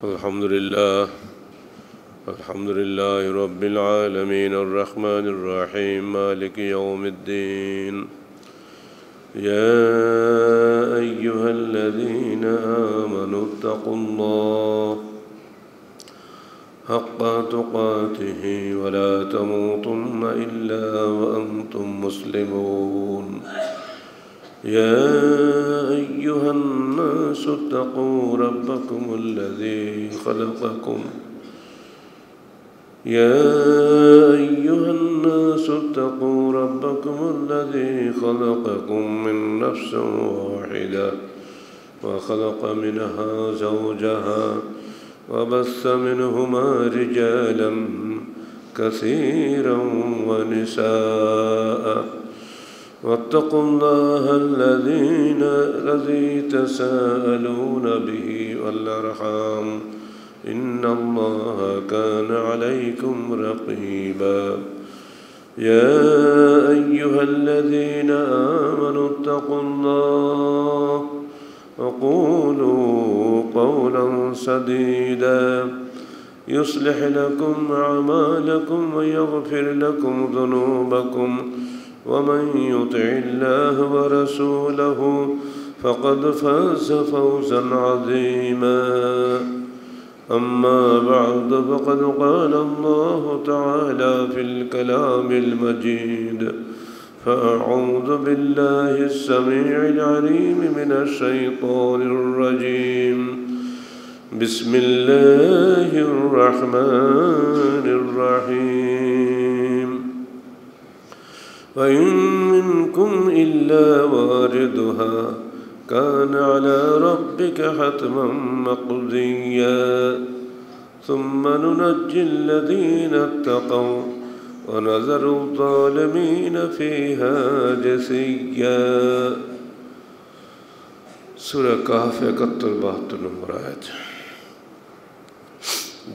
الحمد لله الحمد لله رب العالمين الرحمن الرحيم مالك يوم الدين يا أيها الذين آمنوا اتقوا الله حق تقاته ولا تموتن إلا وأنتم مسلمون يا أيها الناس اتقوا ربكم الذي خلقكم من نفس واحدة وخلق منها زوجها وبث منهما رجالا كثيرا ونساء واتقوا الله الذي تساءلون به والأرحام إن الله كان عليكم رقيبا يا أيها الذين آمنوا اتقوا الله وقولوا قولا سديدا يصلح لكم أعمالكم ويغفر لكم ذنوبكم ومن يطع الله ورسوله فقد فاز فوزا عظيما أما بعد فقد قال الله تعالى في الكلام المجيد فأعوذ بالله السميع العليم من الشيطان الرجيم بسم الله الرحمن الرحيم وإن منكم إلا واردها كان على ربك حتما مقضيا ثم ننجي الذين اتقوا ونذر الظالمين فيها جثيا سورة কাহফ 71 নম্বর আয়াত।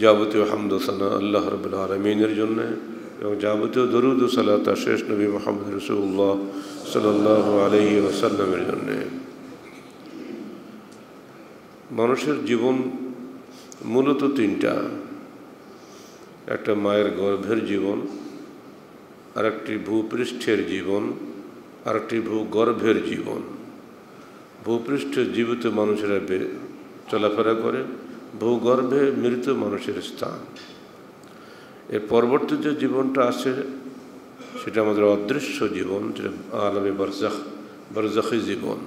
যাবতীয় হামদ ও সানা আল্লাহ রাব্বুল আলামিনের জন্য এবং যাবতীয় দরুদ ও সালাত শেষ নবী মুহাম্মদ রাসূলুল্লাহ সাল্লাল্লাহু আলাইহি ওয়াসাল্লামের জন্য। মানুষের জীবন মূলত তিনটা: একটা মায়ের গর্ভের জীবন, আরেকটি ভূপৃষ্ঠের জীবন, আরেকটি ভূগর্ভের জীবন। ভূপৃষ্ঠে জীবিত মানুষেরা চলাফেরা করে, ভূগর্ভে মৃত মানুষের স্থান। এর পরবর্তী যে জীবনটা আছে সেটা আমাদের অদৃশ্য জীবন, যেটা আলামে বারজাখি জীবন।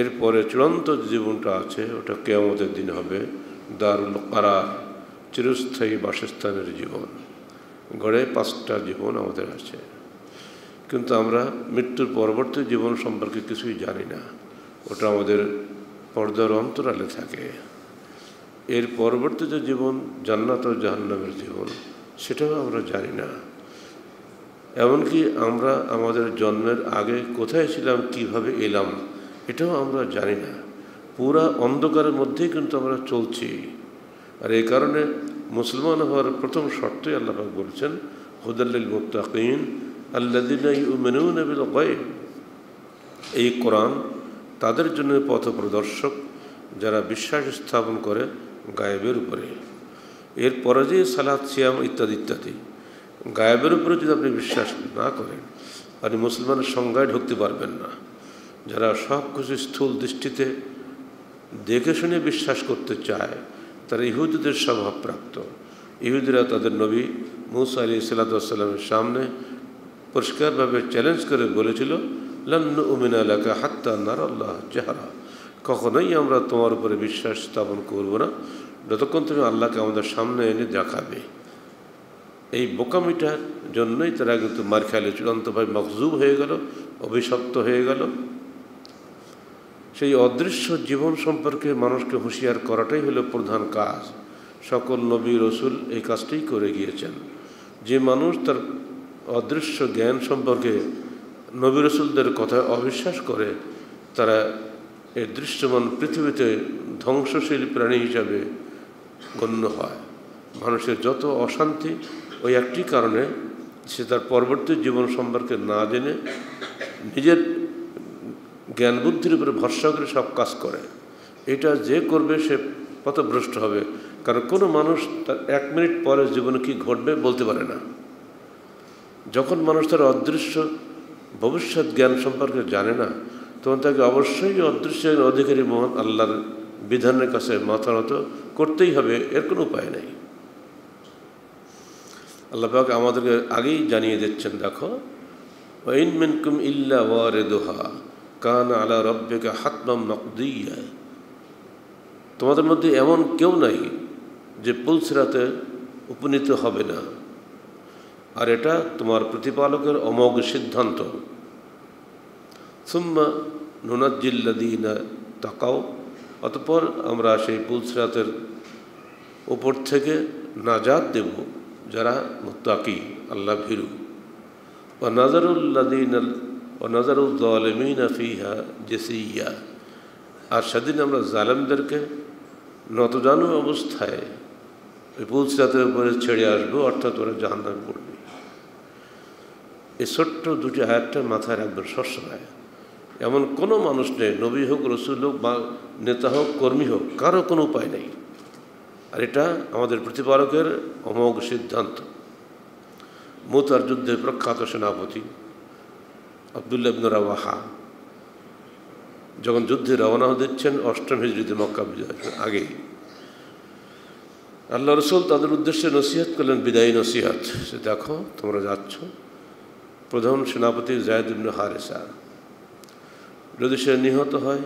এরপরে চূড়ান্ত জীবনটা আছে, ওটা কিয়ামতের দিন হবে, দারুল কারার, চিরস্থায়ী বাসস্থানের জীবন। গড়ে 5টা জীবন আমাদের আছে, কিন্তু আমরা মৃত্যুর পরবর্তী জীবন সম্পর্কে কিছুই জানি না। ওটা আমাদের পর্দার অন্তরালে থাকে। এর পরবর্তী যে জীবন, জান্নাত ও জাহান্নামের জীবন, সেটাও আমরা জানি না। এমনকি আমরা আমাদের জন্মের আগে কোথায় ছিলাম, কিভাবে এলাম, এটাও আমরা জানি না। পুরা অন্ধকারের মধ্যেই কিন্তু আমরা চলছি। আর এই কারণে মুসলমান হওয়ার প্রথম শর্তই আল্লাহ পাক বলছেন, হুদাল্লিল মুত্তাকিন আল্লাযীনা ইউমিনুনা বিল গায়ব। এই কোরআন তাদের জন্য পথ প্রদর্শক যারা বিশ্বাস স্থাপন করে গায়েবের উপরে। এরপরে যে সালাত, সিয়াম ইত্যাদি ইত্যাদি, গায়েবের উপরে যদি আপনি বিশ্বাস না করেন, আপনি মুসলমানের সংজ্ঞায় ঢুকতে পারবেন না। যারা সব কিছু স্থূল দৃষ্টিতে দেখে শুনে বিশ্বাস করতে চায়, তারা ইহুদিদের স্বভাবপ্রাপ্ত। ইহুদিরা তাদের নবী মূসা আলাইহিস সালামের সামনে পরিষ্কারভাবে চ্যালেঞ্জ করে বলেছিল, লান নুমিনা লাকা হাত্তা নারাল্লাহ জাহরা, কখনোই আমরা তোমার উপরে বিশ্বাস স্থাপন করব না যতক্ষণ তুমি আল্লাহকে আমাদের সামনে এনে দেখাবে। এই বোকামিটার জন্যই তারা কিন্তু মার খেয়ালে চূড়ান্তভাবে মখজুব হয়ে গেল, অভিশপ্ত হয়ে গেল। সেই অদৃশ্য জীবন সম্পর্কে মানুষকে হুঁশিয়ার করাটাই হলো প্রধান কাজ। সকল নবী রসুল এই কাজটাই করে গিয়েছেন। যে মানুষ তার অদৃশ্য জ্ঞান সম্পর্কে নবী রসুলদের কথায় অবিশ্বাস করে, তারা এই দৃশ্যমান পৃথিবীতে ধ্বংসশীল প্রাণী হিসাবে গণ্য হয়। মানুষের যত অশান্তি ওই একটি কারণে, সে তার পরবর্তী জীবন সম্পর্কে না জেনে নিজের জ্ঞান বুদ্ধির উপরে ভরসা করে সব কাজ করে। এটা যে করবে সে পথভ্রষ্ট হবে। কারণ কোনো মানুষ তার 1 মিনিট পরে জীবনে কী ঘটবে বলতে পারে না। যখন মানুষ তার অদৃশ্য ভবিষ্যৎ জ্ঞান সম্পর্কে জানে না, তখন তাকে অবশ্যই অদৃশ্যের অধিকারী মহান আল্লাহর বিধানের কাছে মাথা নত করতেই হবে, এর কোনো উপায় নেই। আল্লাহ পাক আমাদেরকে আগেই জানিয়ে দিচ্ছেন, দেখো ওয়াইন মিনকুম ইল্লা ওয়ারিদুহা কানা আলা রাব্বিকা হাতমান মাকদিয়া, তোমাদের মধ্যে এমন কেউ নাই যে পুলসিরাতে উপনীত হবে না, আর এটা তোমার প্রতিপালকের অমোঘ সিদ্ধান্ত। সুম্মা নুনাজ্জিল্লাযীনা তাকাও, অতঃপর আমরা সেই পুলসিরাতের উপর থেকে নাজাত দেব যারা মুত্তাকি, আল্লাহ ভীরু। ওয়া নাযারুল যালিমিনা ফিহা জাসিয়া, আর সেদিন আমরা জালেমদেরকে নতজানু অবস্থায় ওই পুলসিরাতের উপরে ছেড়ে আসবো, অর্থাৎ ওরা জাহান্নামে পড়বে। এই ছোট্ট দুটি আয়াতটা মাথায় রাখবেন সবসময়। এমন কোনো মানুষ নেই, নবী হোক, রসুল হোক, বা নেতা হোক, কর্মী হোক, কারো কোনো উপায় নেই। আর এটা আমাদের প্রতিপালকের অমোঘ সিদ্ধান্ত। মুতার যুদ্ধের প্রখ্যাত সেনাপতি আব্দুল্লাহ ইবনে রাওয়াহা যখন যুদ্ধে রওনা দিচ্ছেন 8ম হিজরিতে, মক্কা বিজয়ের আগেই, আল্লাহ রসুল তাদের উদ্দেশ্যে নসিহত করলেন, বিদায়ী নসিহত। সে দেখো তোমরা যাচ্ছ, প্রধান সেনাপতি যায়েদ ইবনে হারেসা যদি সে নিহত হয়,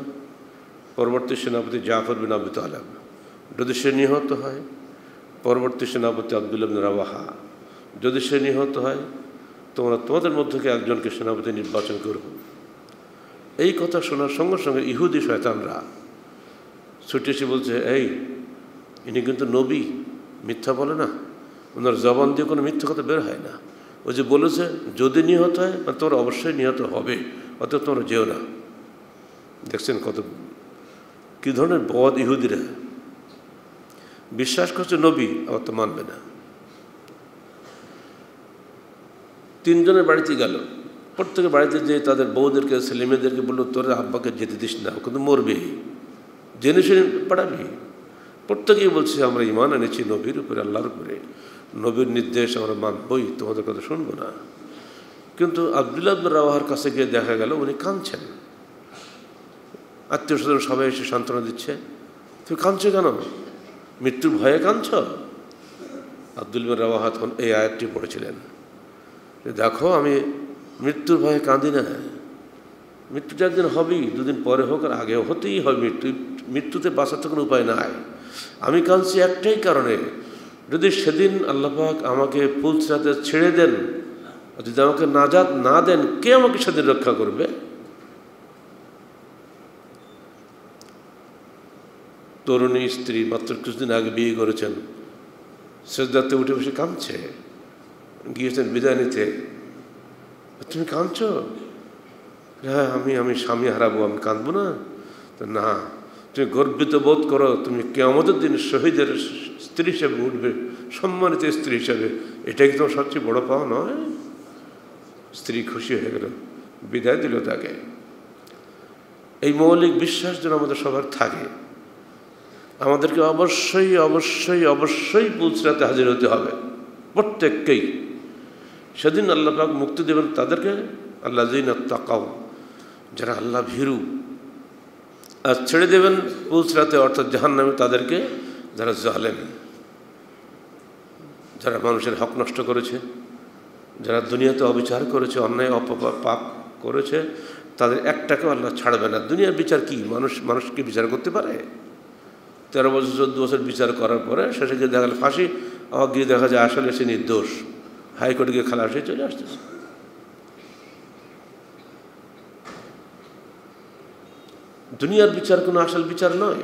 পরবর্তী সেনাপতি জাফর বিন আবি তালেব যদি সে নিহত হয়, পরবর্তী সেনাপতি আব্দুল্লাহ ইবনে রাওয়াহা যদি সে নিহত হয়, তোমরা তোমাদের মধ্য থেকে একজনকে সেনাপতি নির্বাচন করো। এই কথা শোনার সঙ্গে সঙ্গে ইহুদি শয়তানরা ছুটে এসে বলছে, এই ইনি কিন্তু নবী, মিথ্যা বলে না, ওনার জবান দিয়ে কোনো মিথ্যা কথা বের হয় না। ও যে বলেছে যদি নিহত হয়, তোমরা অবশ্যই নিহত হবে, অতএব তোমরা যেও না। দেখছেন কত কী ধরনের বদ ইহুদিরা, বিশ্বাস করছে নবী, আবার তো মানবে না। 3 জনের বাড়িতে গেল, প্রত্যেকের বাড়িতে যে তাদের বউদেরকে, ছেলেমেয়েদেরকে বললো, তোরা আব্বাকে যেতে দিস না, কিন্তু মরবে, জেনে শুনে পাঠাবি। প্রত্যেকেই বলছে আমরা ঈমান এনেছি নবীর উপরে, আল্লাহর উপরে, নবীর নির্দেশ আমরা মানবই, তোমাদের কথা শুনবো না। কিন্তু আব্দুল্লাহ ইবনে রাওয়াহার কাছে গিয়ে দেখা গেল উনি কাঁদছেন। আত্মীয় স্বজন সবাই এসে সান্ত্বনা দিচ্ছে, তুমি কাঁদছো কেন? মৃত্যুর ভয়ে কাঁদছ? আব্দুল্লাহ ইবনে রাওয়াহা তখন এই আয়াতটি পড়েছিলেন, দেখো আমি মৃত্যুর ভয়ে কাঁদি না, মৃত্যুটা একদিন হবেই, 2 দিন পরে হোক আর আগেও হতেই হবে। মৃত্যুতে বাঁচার তো কোনো উপায় নাই। আমি কাঁদছি একটাই কারণে, যদি সেদিন আল্লাহ পাক আমাকে পুলসিরাতে ছেড়ে দেন, যদি আমাকে নাজাত না দেন, কে আমাকে সেদিন রক্ষা করবে? তরুণী স্ত্রী মাত্র কিছুদিন আগে বিয়ে করেছেন, সেজদাতে উঠে বসে কাঁদছে, গিয়েছেন বিদায় নিতে। তুমি কাঁদছো? হ্যাঁ, আমি স্বামী হারাবো, আমি কাঁদবো না? না, তুমি গর্বিত বোধ করো, তুমি কিয়ামতের দিন শহীদের স্ত্রী হিসেবে উঠবে, সম্মানিত স্ত্রী হিসেবে। এটাই কি তোমার সবচেয়ে বড় পাওয়া নয়? স্ত্রী খুশি হয়ে গেল, বিদায় দিল তাকে। এই মৌলিক বিশ্বাস যেন আমাদের সবার থাকে। আমাদেরকে অবশ্যই অবশ্যই অবশ্যই পুলসিরাতে হাজির হতে হবে, প্রত্যেককেই। সেদিন আল্লাহ পাক মুক্তি দেবেন তাদেরকে, আল্লাযীনা তাকাও, যারা আল্লাহ ভীরু, আর ছেড়ে দেবেন পুলসিরাতে, অর্থাৎ জাহান্নামে তাদেরকে যারা জালেম, যারা মানুষের হক নষ্ট করেছে, যারা দুনিয়াতে অবিচার করেছে, অন্যায় পাপ করেছে, তাদের একটাকেও আল্লাহ ছাড়বে না। দুনিয়ার বিচার কি? মানুষকে বিচার করতে পারে? 13 বছর 14 বছর বিচার করার পরে শেষে গিয়ে দেখা গেল ফাঁসি, আবার গিয়ে দেখা যায় আসলে সে নির্দোষ, হাইকোর্টে গিয়ে খালাস হয়ে চলে আসতেছে। দুনিয়ার বিচার কোনো আসল বিচার নয়,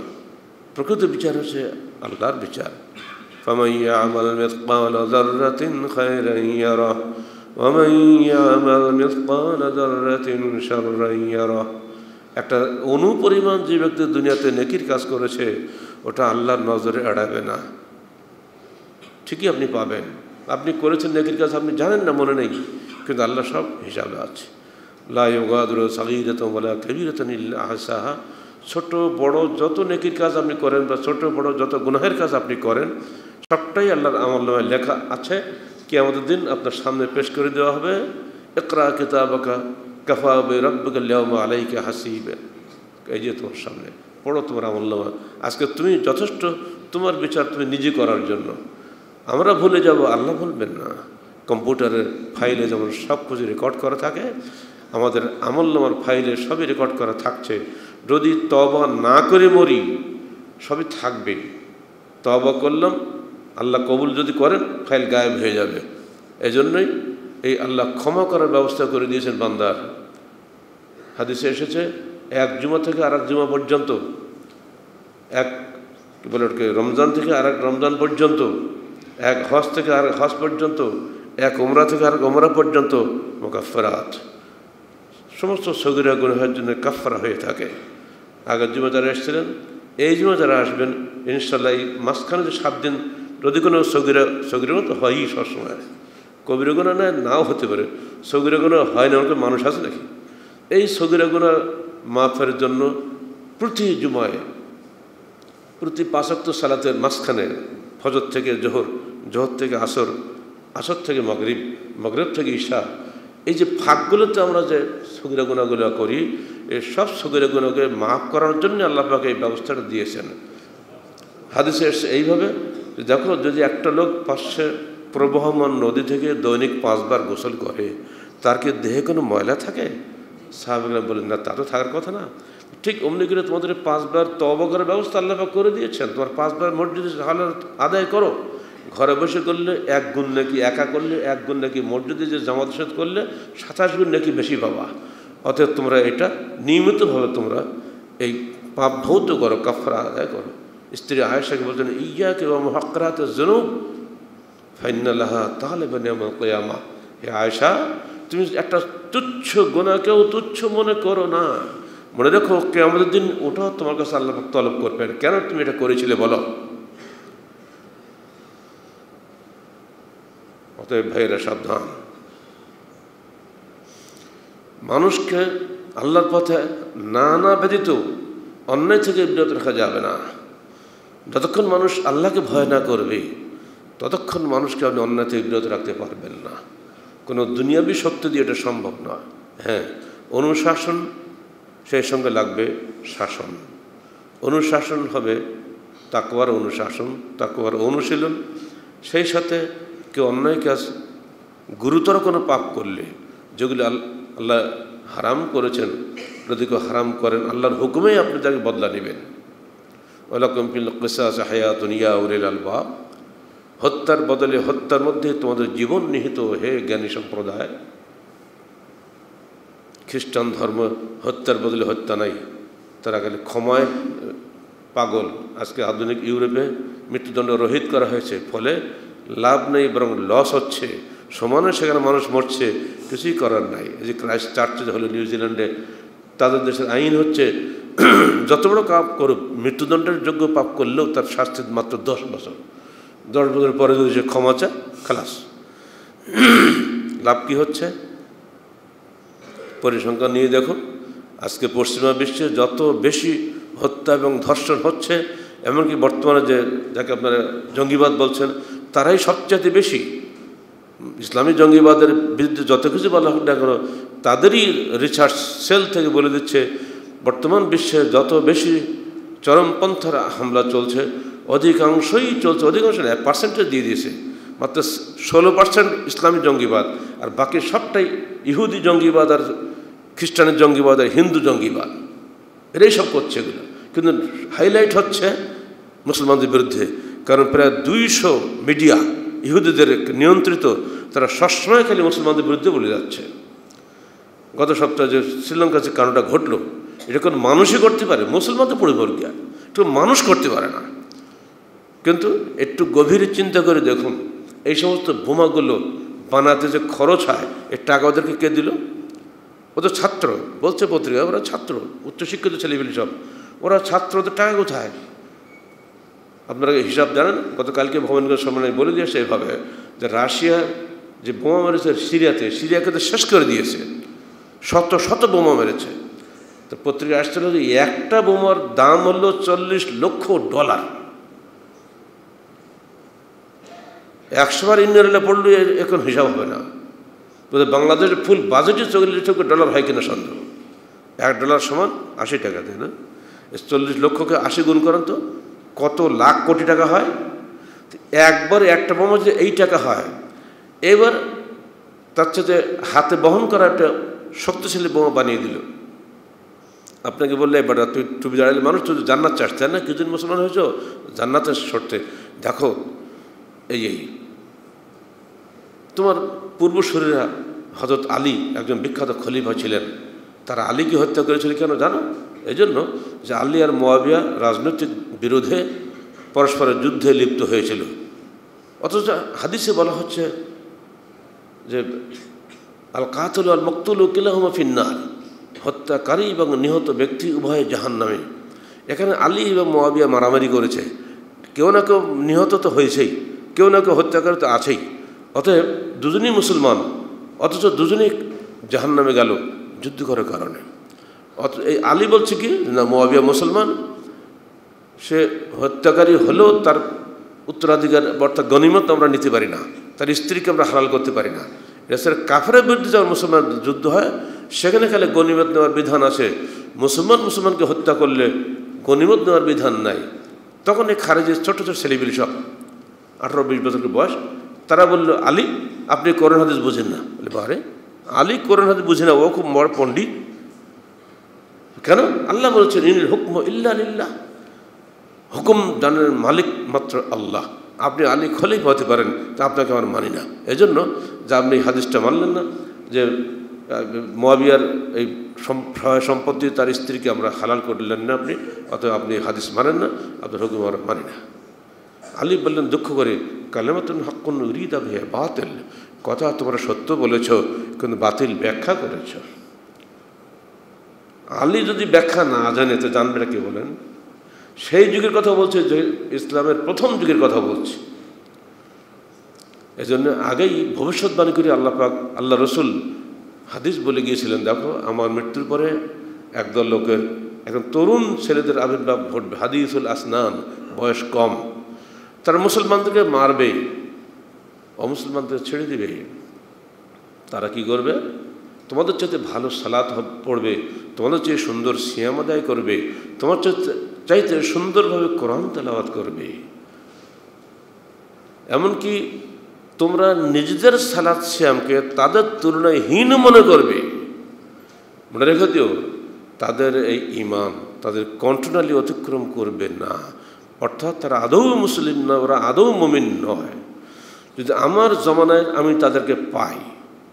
প্রকৃত বিচার হচ্ছে আল্লাহর বিচার। ফামান ইয়া'মাল মিসকালা যাররাতিন খায়রান ইয়ারাহ ওয়া মান ইয়া'মাল মিসকালা যাররাতিন শাররান ইয়ারাহ। একটা অনুপরিমাণ যে ব্যক্তি দুনিয়াতে নেকির কাজ করেছে, ওটা আল্লাহর নজরে এড়াবে না, ঠিকই আপনি পাবেন। আপনি করেছেন নেকির কাজ, আপনি জানেন না, মনে নেই, কিন্তু আল্লাহ সব হিসাবে আছে। লা ইউগাদিরু সাগীরাতান ওয়ালা কাবীরাতান ইল্লা আহসাহা ছোট বড় যত নেকির কাজ আপনি করেন বা ছোট বড় যত গুনাহের কাজ আপনি করেন সবটাই আল্লাহর আমলনামায় লেখা আছে। কিয়ামতের দিন আপনার সামনে পেশ করে দেওয়া হবে, ইকরা কিতাবাকা কাফা বিরাব্বিকা আল-ইয়াওমা আলাইকা হাসিবা। এই যে তোমার সামনে পড়ো তোমার আমলনামা, আজকে তুমি যথেষ্ট তোমার বিচার তুমি নিজে করার জন্য। আমরা ভুলে যাব, আল্লাহ ভুলবেন না। কম্পিউটারের ফাইলে যেমন সব কিছু রেকর্ড করা থাকে, আমাদের আমলনামার ফাইলে সবই রেকর্ড করা থাকছে। যদি তওবা না করে মরি সবই থাকবে, তওবা করলাম আল্লাহ কবুল যদি করেন ফাইল গায়েব হয়ে যাবে। এজন্যই এই আল্লাহ ক্ষমা করার ব্যবস্থা করে দিয়েছেন বান্দার। হাদিসে এসেছে এক জুমা থেকে আরেক জুমা পর্যন্ত, এক কি বলে ওটাকে রমজান থেকে আরেক রমজান পর্যন্ত, এক হজ থেকে আরেক হজ পর্যন্ত, এক উমরা থেকে আরেক উমরা পর্যন্ত মুকাফফারাত, সমস্ত সগীরা গুনাহের জন্য কাফফারা হয়ে থাকে। আগের জুমা যারা এসেছিলেন, এই জুমা যারা আসবেন ইনশাল্লাহ এই মাঝখানে যে 7 দিন যদি কোনো সগীরা গুনাহ তো হয়ই সবসময়, কবিরা গুনাহ নাও হতে পারে, সগীরা গুনাহ হয় না এমন মানুষ আছে নাকি? এই সগীরা গুনাহ মাফের জন্য প্রতি জুমায় প্রতি 5 ওয়াক্ত সালাতের মাঝখানে ফজর থেকে জোহর, জোহর থেকে আসর, আসর থেকে মাগরিব, মাগরিব থেকে ঈশা, এই যে ফাঁকগুলোতে আমরা যে সগীরা গুনাহগুলো করি এই সব সগীরা গুনাহকে মাফ করার জন্য আল্লাহ পাক এই ব্যবস্থাটা দিয়েছেন। হাদিসে এসেছে এইভাবে, দেখো যদি একটা লোক পাশে প্রবহমান নদী থেকে দৈনিক 5 বার গোসল করে তার কি দেহে কোনো ময়লা থাকে? সাহাবাগণ বলেন না, তা তো থাকার কথা না। ঠিক অমনি করে তোমাদের 5 বার তওবা করার ব্যবস্থা আল্লাহ পাক করে দিয়েছেন। তোমার 5 বার মসজিদে সালাত আদায় করো, ঘরে বসে করলে 1 গুণ নাকি, একা করলে 1 গুণ নাকি, মসজিদে যে জামাতের সাথে করলে 27 গুণ নাকি বেশি পাবা। অতএব তোমরা এটা নিয়মিতভাবে তোমরা এই পাপ ভৌত করো, কাফারা আদায় করো। স্ত্রী আয়েশাকে বলছেন ইয়াকা ওয়া মুহাক্কারাতিজ যুনুব ফাইন্না লাহা তালিবান ইয়াউমাল কিয়ামা। হে আয়েশা, তুমি একটা তুচ্ছ গুনাহকেও তুচ্ছ মনে করো না, মনে রেখো কিয়ামতের দিন ওটাও তোমার কাছে আল্লাহ পাক তলব করবেন, কেন তুমি এটা করেছিলে বলো। অতএব ভাইয়েরা সাবধান, মানুষকে আল্লাহর পথে না ব্যতীত অন্যায় থেকে বিরত রাখা যাবে না। যতক্ষণ মানুষ আল্লাহকে ভয় না করবে ততক্ষণ মানুষকে আপনি অন্যায় থেকে বিরত রাখতে পারবেন না। কোনো দুনিয়াবী শক্তি দিয়ে এটা সম্ভব নয়। হ্যাঁ, অনুশাসন সেই সঙ্গে লাগবে শাসন। অনুশাসন হবে তাকওয়ার অনুশাসন, তাকওয়ার অনুশীলন। সেই সাথে কেউ অন্যায় কাজ গুরুতর কোনো পাপ করলে, যেগুলি আল্লাহ হারাম করেছেন, যদি কেউ হারাম করেন আল্লাহর হুকুমেই আপনি তাকে বদলা নেবেন। ওয়ালাকুম ফিল কিসাসি হায়াতুন ইয়া উলিল আলবাব, হত্যার বদলে হত্যার মধ্যে তোমাদের জীবন নিহিত, হে জ্ঞানী সম্প্রদায়। খ্রিস্টান ধর্ম হত্যার বদলে হত্যা নাই, তারা গেলে ক্ষমায় পাগল। আজকে আধুনিক ইউরোপে মৃত্যুদণ্ড রহিত করা হয়েছে, ফলে লাভ নেই বরং লস হচ্ছে। সমানে সেখানে মানুষ মরছে, কিছুই করার নাই। এই যে ক্রাইস্ট চার্চে হলো নিউজিল্যান্ডে, তাদের দেশের আইন হচ্ছে যত বড় পাপ করুক, মৃত্যুদণ্ডের যোগ্য পাপ করলেও তার শাস্তি মাত্র 10 বছর। 10 বছর পরে যদি সে ক্ষমা চায় খালাস। লাভ কি হচ্ছে? পরিসংখ্যান নিয়ে দেখুন, আজকে পশ্চিমা বিশ্বে যত বেশি হত্যা এবং ধর্ষণ হচ্ছে, এমনকি বর্তমানে যে যাকে আপনারা জঙ্গিবাদ বলছেন তারাই সবচেয়ে বেশি। ইসলামী জঙ্গিবাদের বিরুদ্ধে যত কিছু বলা হোক না কেন, তাদেরই রিসার্চ সেল থেকে বলে দিচ্ছে বর্তমান বিশ্বে যত বেশি চরমপন্থার হামলা চলছে অধিকাংশই চলছে, অধিকাংশ 1% দিয়ে দিয়েছে, মাত্র 16% ইসলামী জঙ্গিবাদ, আর বাকি সবটাই ইহুদি জঙ্গিবাদ আর খ্রিস্টানের জঙ্গিবাদ আর হিন্দু জঙ্গিবাদ। এরাই সব করছে এগুলো, কিন্তু হাইলাইট হচ্ছে মুসলমানদের বিরুদ্ধে। কারণ প্রায় 200 মিডিয়া ইহুদিদের নিয়ন্ত্রিত, তারা সবসময় খালি মুসলমানদের বিরুদ্ধে বলে যাচ্ছে। গত সপ্তাহে যে শ্রীলঙ্কার যে কারণটা ঘটলো, এটা কোন মানুষই করতে পারে? মুসলমান তো পরিবর্গীয়, একটু মানুষ করতে পারে না। কিন্তু একটু গভীরে চিন্তা করে দেখুন, এই সমস্ত বোমাগুলো বানাতে যে খরচ হয়, এর টাকা ওদেরকে কে দিল? ও তো ছাত্র, বলছে পত্রিকা, ওরা ছাত্র, উচ্চশিক্ষিত ছেলেপিলি সব, ওরা ছাত্র, ওদের টাকা কোথায়? আপনারা হিসাব জানেন? গতকালকে ভবনগঞ্জ সম্মেলনে বলে দিয়েছে এভাবে যে রাশিয়া যে বোমা মেরেছে সিরিয়াকে তো শেষ করে দিয়েছে, শত শত বোমা মেরেছে। তো পত্রিকা আসছিল যে একটা বোমার দাম হলো $40 লক্ষ। 100 বার ইন্ডিয়ান পড়লে এখন হিসাব হবে না। বাংলাদেশের ফুল বাজেটে $40 লক্ষ হয় কিনা সন্দেহ। $1 সমান 80 টাকা, তাই না? 40 লক্ষকে 80 গুণ করেন তো কত লাখ কোটি টাকা হয়। একবার একটা বোমা যে এই টাকা হয়, এবার তার সাথে হাতে বহন করা একটা শক্তিশালী বোমা বানিয়ে দিল। আপনাকে বললে এবার তুই টুপি দাঁড়ালে মানুষ তুই জান্নাত চাস, তাই না? কিছুদিন মুসলমান হয়েছ জান্নাতের শর্তে। দেখো এই তোমার পূর্বসূরীরা হযরত আলী একজন বিখ্যাত খলিফা ছিলেন, তারা আলীকে হত্যা করেছিল কেন জানো? এই জন্য যে আলী আর মুয়াবিয়া রাজনৈতিক বিরোধে পরস্পরের যুদ্ধে লিপ্ত হয়েছিল। অথচ হাদিসে বলা হচ্ছে যে আল কাতিল আল মাকতুল কিলাহুমা ফিন্নার, হত্যাকারী এবং নিহত ব্যক্তি উভয়ে জাহান্নামে। এখানে আলী এবং মুয়াবিয়া মারামারি করেছে, কেউ না কেউ নিহত তো হয়েছেই, কেউ না কেউ হত্যাকারী তো আছেই। অতএব দুজনই মুসলমান, অথচ দুজনেই জাহান্নামে গেল যুদ্ধ করার কারণে। এই আলী বলছে কি না, মুয়াবিয়া মুসলমান, সে হত্যাকারী হলেও তার উত্তরাধিকার অর্থাৎ গনিমত আমরা নিতে পারি না, তার স্ত্রীকে আমরা হালাল করতে পারি না। এছাড়া কাফেরের বিরুদ্ধে যখন মুসলমান যুদ্ধ হয় সেখানে খালি গনিমত নেওয়ার বিধান আছে, মুসলমানকে হত্যা করলে গনিমত নেওয়ার বিধান নাই। তখন এই খারেজের ছোট ছোট ছেলেপিলি সব 18-20 বছরের বয়স, তারা বলল আলী আপনি কোরআন হাদিস বুঝেন না। বলে বারে আলী কোরআন হাদিস বুঝে না, ও খুব বড় পণ্ডিত। কেন? আল্লাহ বলেছেন ইনিল হুকম ইল্লা লিল্লাহ, হুকুম দানের মালিক মাত্র আল্লাহ। আপনি আলী খলিফা হতে পারেন, তা আপনাকে আমার মানি না। এই জন্য যে আপনি হাদিসটা মানলেন না যে মুয়াবিয়ার এই সহায় সম্পত্তি তার স্ত্রীকে আমরা হালাল করলেন না আপনি, অতএব আপনি হাদিস মানেন না, আপনার হুকুম আমরা মানি না। আলী বললেন দুঃখ করে, কালেমাতুন হাক্কুন উরিদা বিহি বাতিল, কথা তোমরা সত্য বলেছ কিন্তু বাতিল ব্যাখ্যা করেছ। আলী যদি ব্যাখ্যা না জানে তো জানবে না কি বলেন? সেই যুগের কথা বলছে, যে ইসলামের প্রথম যুগের কথা বলছে। এজন্য আগেই ভবিষ্যৎবাণী করে আল্লাহ পাক, আল্লাহ রসুল হাদিস বলে গিয়েছিলেন, দেখো আমার মৃত্যুর পরে একদল লোকের, এখন তরুণ ছেলেদের আবির্ভাব ঘটবে, হাদিসুল আসনান, বয়স কম, তারা মুসলমানদেরকে মারবে, অমুসলমানদের ছেড়ে দিবে। তারা কি করবে? তোমাদের চাইতে ভালো সালাত পড়বে, তোমাদের চেয়ে সুন্দর সিয়াম আদায় করবে, তোমার চাইতে সুন্দরভাবে কোরআন তেলাওয়াত করবে। এমনকি তোমরা নিজেদের সালাত সিয়ামকে তাদের তুলনায় হীন মনে করবে। মনে রেখে দিও, তাদের এই ঈমান তাদের কন্ট্রোনালি অতিক্রম করবে না, অর্থাৎ তারা আদৌ মুসলিম না, ওরা আদৌ মুমিন নয়। যদি আমার জমানায় আমি তাদেরকে পাই,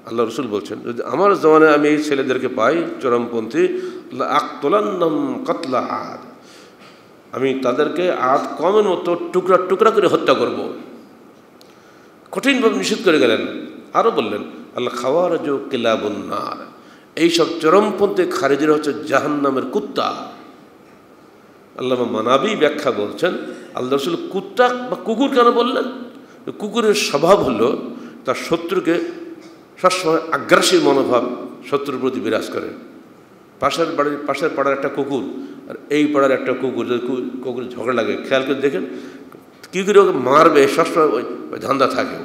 আল্লাহ রসুল বলছেন, যদি আমার জমানায় আমি এই ছেলেদেরকে পাই চরমপন্থী, আকতুলান্নাহুম কাতলা আদ, আমি তাদেরকে আদ কমের মতো টুকরা টুকরা করে হত্যা করব। কঠিনভাবে নিষেধ করে গেলেন। আরও বললেন আল্লাহ খাওয়ারজ কিলাবুন নার, এইসব চরমপন্থী খারিজিরা হচ্ছে জাহান্নামের কুত্তা। আল্লামা মানাবী ব্যাখ্যা বলছেন, আল্লাহ রসুল কুত্তা বা কুকুর কেন বললেন? কুকুরের স্বভাব হলো তার শত্রুকে সবসময় আগ্রাসী মনোভাব শত্রুর প্রতি বিরাজ করে। পাশের পাড়ার একটা কুকুর আর এই পাড়ার একটা কুকুর, যদি কুকুর ঝগড়া লাগে, খেয়াল করে দেখেন কী করে ওকে মারবে, সবসময় ওই ধান্দা থাকে।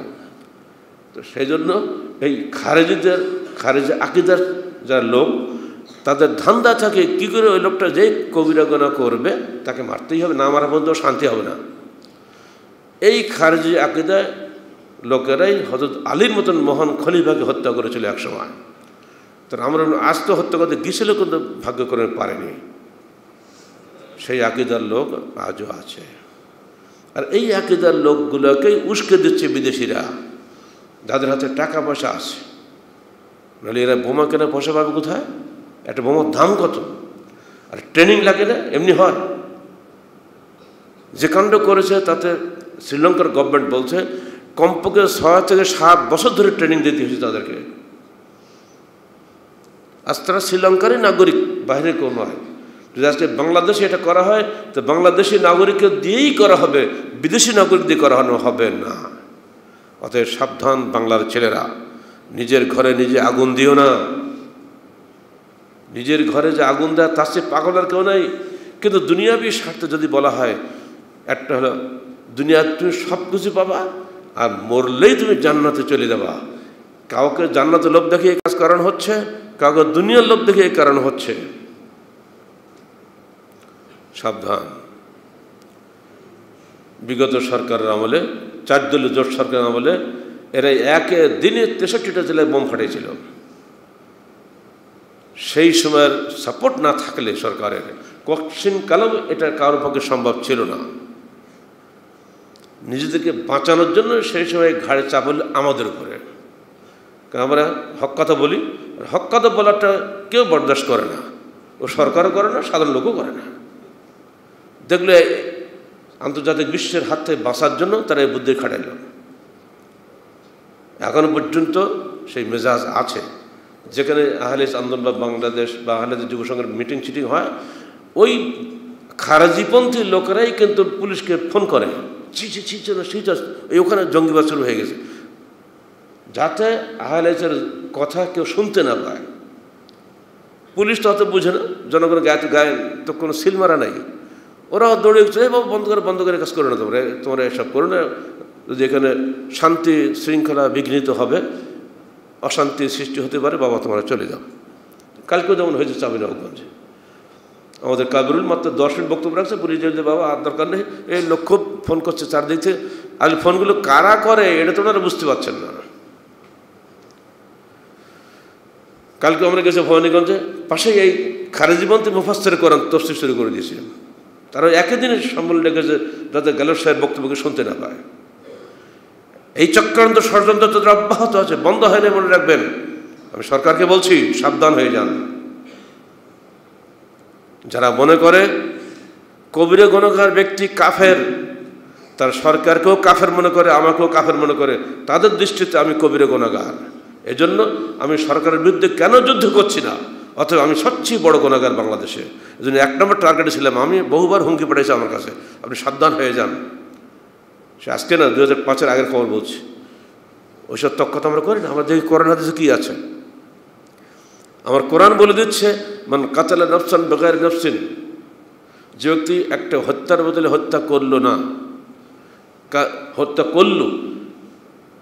তো সেই জন্য এই খারেজি আকিদার যারা লোক, তাদের ধান্দা থাকে কী করে ওই লোকটা যেই কবিরা গুনাহ করবে তাকে মারতেই হবে, না মারা পর্যন্ত শান্তি হবে না। এই খারেজি আকিদায় লোকেরাই হযরত আলীর মতন মহান খলিফাকে হত্যা করেছিল এক সময়। তো আমরা আজ তো হত্যা করতে গিয়েছিল কিন্তু ভাগ্য করে পারেনি। সেই আকিদার লোক আজও আছে, আর এই আকিদার লোকগুলোকেই উস্কে দিচ্ছে বিদেশিরা, যাদের হাতে টাকা পয়সা আছে। নাহলে এরা বোমা কেনা পয়সা পাবে কোথায়? একটা বোমার দাম কত? আর ট্রেনিং লাগে না, এমনি হয়। যে কাণ্ড করেছে তাতে শ্রীলঙ্কার গভর্নমেন্ট বলছে কমপক্ষে 6 থেকে 7 বছর ধরে ট্রেনিং দিতে হয়েছে তাদেরকে। আজ তারা শ্রীলঙ্কারই নাগরিক, বাইরে কেউ নয়। যদি আজকে বাংলাদেশে এটা করা হয় তো বাংলাদেশি নাগরিককে দিয়েই করা হবে, বিদেশি নাগরিক দিয়ে করানো হবে না। অতএব সাবধান বাংলার ছেলেরা, নিজের ঘরে নিজে আগুন দিও না। নিজের ঘরে যে আগুন দেয় তার চেয়ে পাগল আর কেউ নাই। কিন্তু দুনিয়াবি স্বার্থে যদি বলা হয়, একটা হলো দুনিয়ার তুমি সব কিছু পাবা আর মরলেই তুমি জান্নাতে চলে যাবা। কাউকে জান্নাতের লোভ দেখে এই কাজ করানো হচ্ছে, কাউকে দুনিয়ার লোভ দেখে এই কারণ হচ্ছে। সাবধান। বিগত সরকারের আমলে, 4 দলীয় জোট সরকারের আমলে এরা একে দিনে 63টা জেলায় বোম ফাটিয়েছিল। সেই সময়ের সাপোর্ট না থাকলে সরকারের কঠিন কালেও এটা কারোর পক্ষে সম্ভব ছিল না। নিজেদেরকে বাঁচানোর জন্য সেই সময় ঘাড়ে চাপ হলো আমাদের উপরে। কারণ আমরা হক কথা বলি, হক কথা বলাটা কেউ বরদাস্ত করে না, ও সরকারও করে না, সাধারণ লোকও করে না। দেখলে আন্তর্জাতিক বিশ্বের হাত থেকে বাঁচার জন্য তারা এই বুদ্ধি খাটাইল। এখনো পর্যন্ত সেই মেজাজ আছে। যেখানে আহলে আন্দোলন বা বাংলাদেশ বা আহলে যুব সংঘের মিটিং চিটিং হয়, ওই খারাজিপন্থী লোকেরাই কিন্তু পুলিশকে ফোন করে, ওখানে জঙ্গিবাদ শুরু হয়ে গেছে, যাতে আহলের কথা কেউ শুনতে না পায়। পুলিশ তো অত বুঝে না, জনগণের গায়ে তো কোনো সিল মারা নাই। ওরাও দৌড়ে উঠছে, বাবু বন্ধ করে কাজ করো না, তোমরা এসব করো না, যদি এখানে শান্তি শৃঙ্খলা বিঘ্নিত হবে, অশান্তির সৃষ্টি হতে পারে, বাবা তোমরা চলে যাও। কালকেও যেমন হয়েছে চাঁপাইনবাবগঞ্জে, আমাদের কাবিরুল মাত্র 10 মিনিট বক্তব্য রাখছে, পুলিশ যে বাবা আর দরকার নেই, এই লক্ষ ফোন করছে চারদিক থেকে। আর ফোনগুলো কারা করে এটা তো ওনারা বুঝতে পারছেন না। কালকে আমরা গেছি ভবানীগঞ্জে, পাশেই এই খারেজিপন্থী মুফাসসির কোরআন তাফসীর শুরু করে দিয়েছিলাম। তারা একই দিনের সম্মেলন ডেকেছে যাতে গ্যালোর সাহেব বক্তব্যকে শুনতে না পায়। এই চক্রান্ত ষড়যন্ত্র তাদের অব্যাহত আছে, বন্ধ হয় না, মনে রাখবেন। আমি সরকারকে বলছি, সাবধান হয়ে যান। যারা মনে করে কবিরে গুনাহগার ব্যক্তি কাফের, তার সরকারকেও কাফের মনে করে, আমাকেও কাফের মনে করে, তাদের দৃষ্টিতে আমি কবিরে গুনাহগার। এজন্য আমি সরকারের বিরুদ্ধে কেন যুদ্ধ করছি না, অথবা আমি সবচেয়ে বড় গুনাহগার বাংলাদেশে। এজন্য 1 নম্বর টার্গেটে ছিলাম। আমি বহুবার হুমকি পাঠিয়েছি আমার কাছে, আপনি সাবধান হয়ে যান। সে আজকে না, 2005-এর আগের খবর বলছি। ওইসব তক্কত আমরা করি না। আমরা দেখি কোরআন হাদিসে কী আছে। আমার কোরআন বলে দিচ্ছে, মান কাতালা নফসান বিগাইরি নফসিন, যে ব্যক্তি একটা হত্যার বদলে হত্যা করলো না, হত্যা করলো,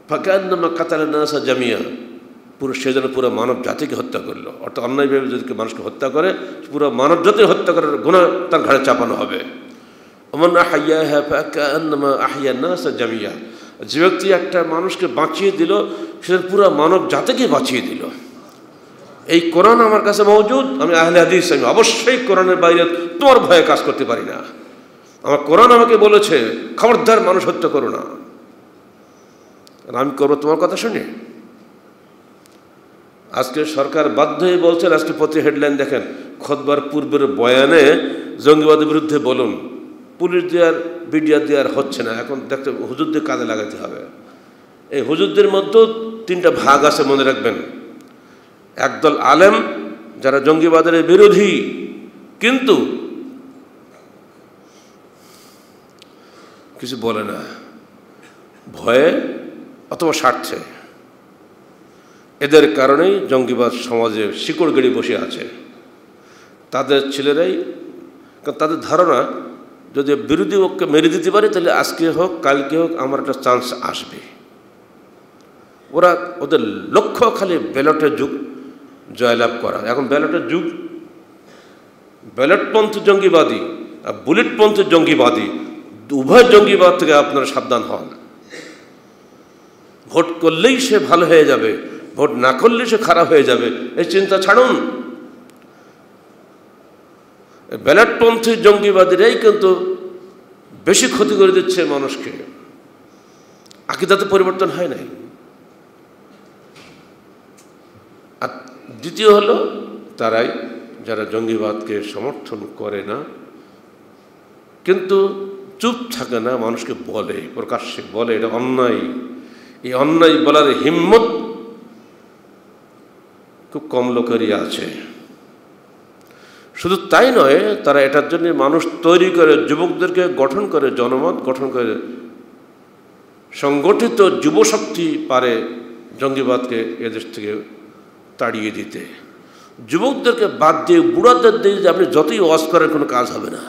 ফাকান্নামা কাতালা নাসা জামিয়া, পুরো সে যেন পুরো মানব জাতিকে হত্যা করলো। অর্থাৎ অন্যায়ভাবে যদি মানুষকে হত্যা করে, পুরো মানব জাতির হত্যা করার গুনাহ তার ঘাড়ে চাপানো হবে। ওমান আহইয়াহা ফাকান্নামা আহইয়া নাসা জামিয়া, যে ব্যক্তি একটা মানুষকে বাঁচিয়ে দিল, সে পুরো মানব জাতিকে বাঁচিয়ে দিল। এই কোরআন আমার কাছে মওজুদ। আমি আহলে হাদিস, আমি অবশ্যই কোরআনের বাইরে তোমার ভয়ে কাজ করতে পারি না। আমার কোরআন আমাকে বলেছে, খবরদার মানুষ হত্যা করো না, আর আমি করবো তোমার কথা শুনে। আজকে সরকার বাধ্য হয়ে বলছেন, আজকে প্রতি হেডলাইন দেখেন, খুতবার পূর্বের বয়ানে জঙ্গিবাদের বিরুদ্ধে বলুন। পুলিশ দেওয়ার, মিডিয়া দেওয়ার হচ্ছে না, এখন দেখতে হুজুরদের কাজে লাগাতে হবে। এই হুজুরদের মধ্যেও 3টা ভাগ আছে, মনে রাখবেন। একদল আলেম যারা জঙ্গিবাদের বিরোধী, কিন্তু কিছু বলে না, ভয়ে অথবা স্বার্থে। এদের কারণেই জঙ্গিবাদ সমাজে শিকড় গেড়ে বসে আছে। তাদের ছেলেরাই, কারণ তাদের ধারণা যদি বিরোধী পক্ষকে মেরে দিতে পারে, তাহলে আজকে হোক কালকে হোক আমার একটা চান্স আসবে। ওদের লক্ষ্য খালি ব্যালটের যুগ জয়লাভ করা। এখন ব্যালটের যুগ, ব্যালটপন্থী জঙ্গিবাদী আর বুলেটপন্থী জঙ্গিবাদী, উভয় জঙ্গিবাদ থেকে আপনারা সাবধান হন। ভোট করলেই সে ভালো হয়ে যাবে, ভোট না করলে সে খারাপ হয়ে যাবে, এই চিন্তা ছাড়ুন। ব্যালটপন্থী জঙ্গিবাদীরাই কিন্তু বেশি ক্ষতি করে দিচ্ছে মানুষকে। আকীদাতে পরিবর্তন হয় নাই। আর দ্বিতীয় হলো, তারাই যারা জঙ্গিবাদকে সমর্থন করে না, কিন্তু চুপ থাকে না, মানুষকে বলে, প্রকাশ্যে বলে এটা অন্যায়। এই অন্যায় বলার হিম্মত খুব কম লোকেরই আছে। শুধু তাই নয়, তারা এটার জন্য মানুষ তৈরি করে, যুবকদেরকে গঠন করে, জনমত গঠন করে। সংগঠিত যুবশক্তি পারে জঙ্গিবাদকে এদেশ থেকে তাড়িয়ে দিতে। যুবকদেরকে বাদ দিয়ে বুড়াদের দিয়ে যে আপনি যতই ওয়াজ করেন কোনো কাজ হবে না।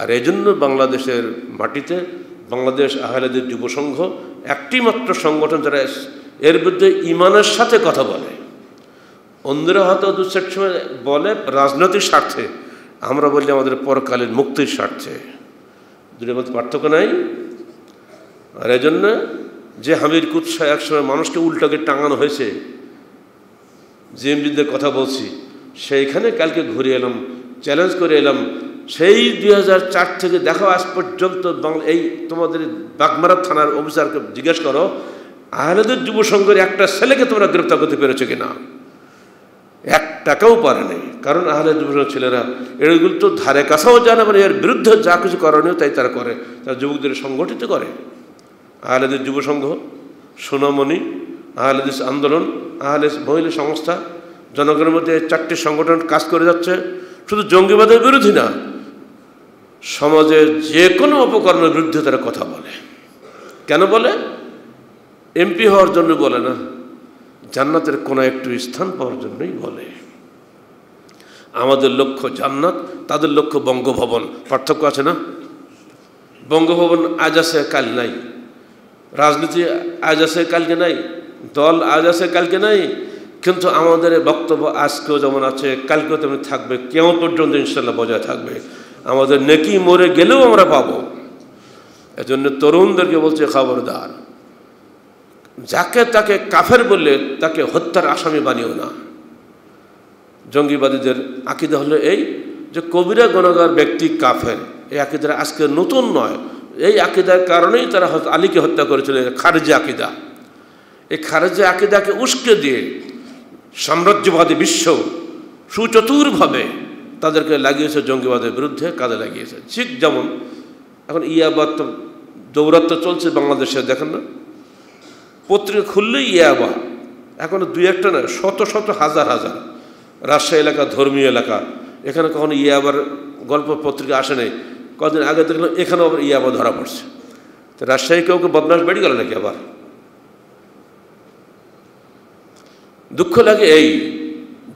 আর এই জন্য বাংলাদেশের মাটিতে বাংলাদেশ আহলে হাদিস যুব সংঘ একটি মাত্র সংগঠন যারা এর বিরুদ্ধে ইমানের সাথে কথা বলে। অন্যরা হয়তো দুঃসের সময় বলে রাজনৈতিক স্বার্থে, আমরা বলি আমাদের পরকালীন মুক্তির স্বার্থে। দুটোর মধ্যে পার্থক্য নাই। আর এই জন্য যে হামির কুৎসা একসময় মানুষকে উল্টাকে টাঙানো হয়েছে, জিএমবিদের কথা বলছি, সেইখানে কালকে ঘুরে এলাম, চ্যালেঞ্জ করে এলাম। সেই 2004 থেকে দেখো আজ পর্যন্ত এই তোমাদের বাগমারা থানার অফিসারকে জিজ্ঞেস করো, আহলে হাদিস যুব সংঘের একটা ছেলেকে তোমরা গ্রেপ্তার করতে পেরেছো কিনা? এক টাকাও পারে নাই। কারণ আহলে হাদিস যুব সংঘের ছেলেরা এগুলো তো ধারে কাছেও যায় না, মানে এর বিরুদ্ধে যা কিছু করণীয় তাই তারা করে, তারা যুবকদের সংগঠিত করে। আহলে হাদিস যুব সংঘ, সোনামণি, আহলে হাদিস আন্দোলন, আহলে মহিলা সংস্থা, জনগণের মধ্যে 4টি সংগঠন কাজ করে যাচ্ছে। শুধু জঙ্গিবাদের বিরোধী না, সমাজের যে কোনো অপকর্মের বিরুদ্ধে তারা কথা বলে। কেন বলে? এমপি হওয়ার জন্য বলে না, জান্নাতের কোনো একটু স্থান পাওয়ার জন্যই বলে। আমাদের লক্ষ্য জান্নাত, তাদের লক্ষ্য বঙ্গভবন। পার্থক্য আছে না? বঙ্গভবন আজ আছে কাল নাই, রাজনীতি আজ আছে কালকে নাই, দল আজ আছে কালকে নাই, কিন্তু আমাদের বক্তব্য আজকেও যেমন আছে কালকেও তেমনি থাকবে, কেমন পর্যন্ত ইনশাল্লাহ বজায় থাকবে। আমাদের নেকি মরে গেলেও আমরা পাবো। এজন্য তরুণদেরকে বলছে খবরদার, যাকে তাকে কাফের বললে তাকে হত্যার আসামি বানিও না। জঙ্গিবাদীদের আকীদা হলো এই যে কবিরা গুনাহগার ব্যক্তি কাফের। এই আকীদা আজকে নতুন নয়, এই আকীদার কারণেই তারা আলীকে হত্যা করেছিল। খারেজি আকীদা, এই খারেজি আকীদাকে উস্কে দিয়ে সাম্রাজ্যবাদী বিশ্ব সুচতুরভাবে তাদেরকে লাগিয়েছে জঙ্গিবাদের বিরুদ্ধে, কাজে লাগিয়েছে। ঠিক যেমন এখন ইয়াবা তো দৌরাত্ম চলছে বাংলাদেশে, দেখেন না, পত্রিকা খুললেই ইয়াবা। এখন 2-1টা না, শত শত হাজার হাজার। রাজশাহী এলাকা ধর্মীয় এলাকা, এখানে কখনো ইয়াবার গল্প পত্রিকা আসে নাই। কদিন আগে দেখলাম এখানেও আবার ইয়াবা ধরা পড়ছে। তো রাজশাহী কেউ বদমাশ বেড়ে গেল নাকি আবার? দুঃখ লাগে এই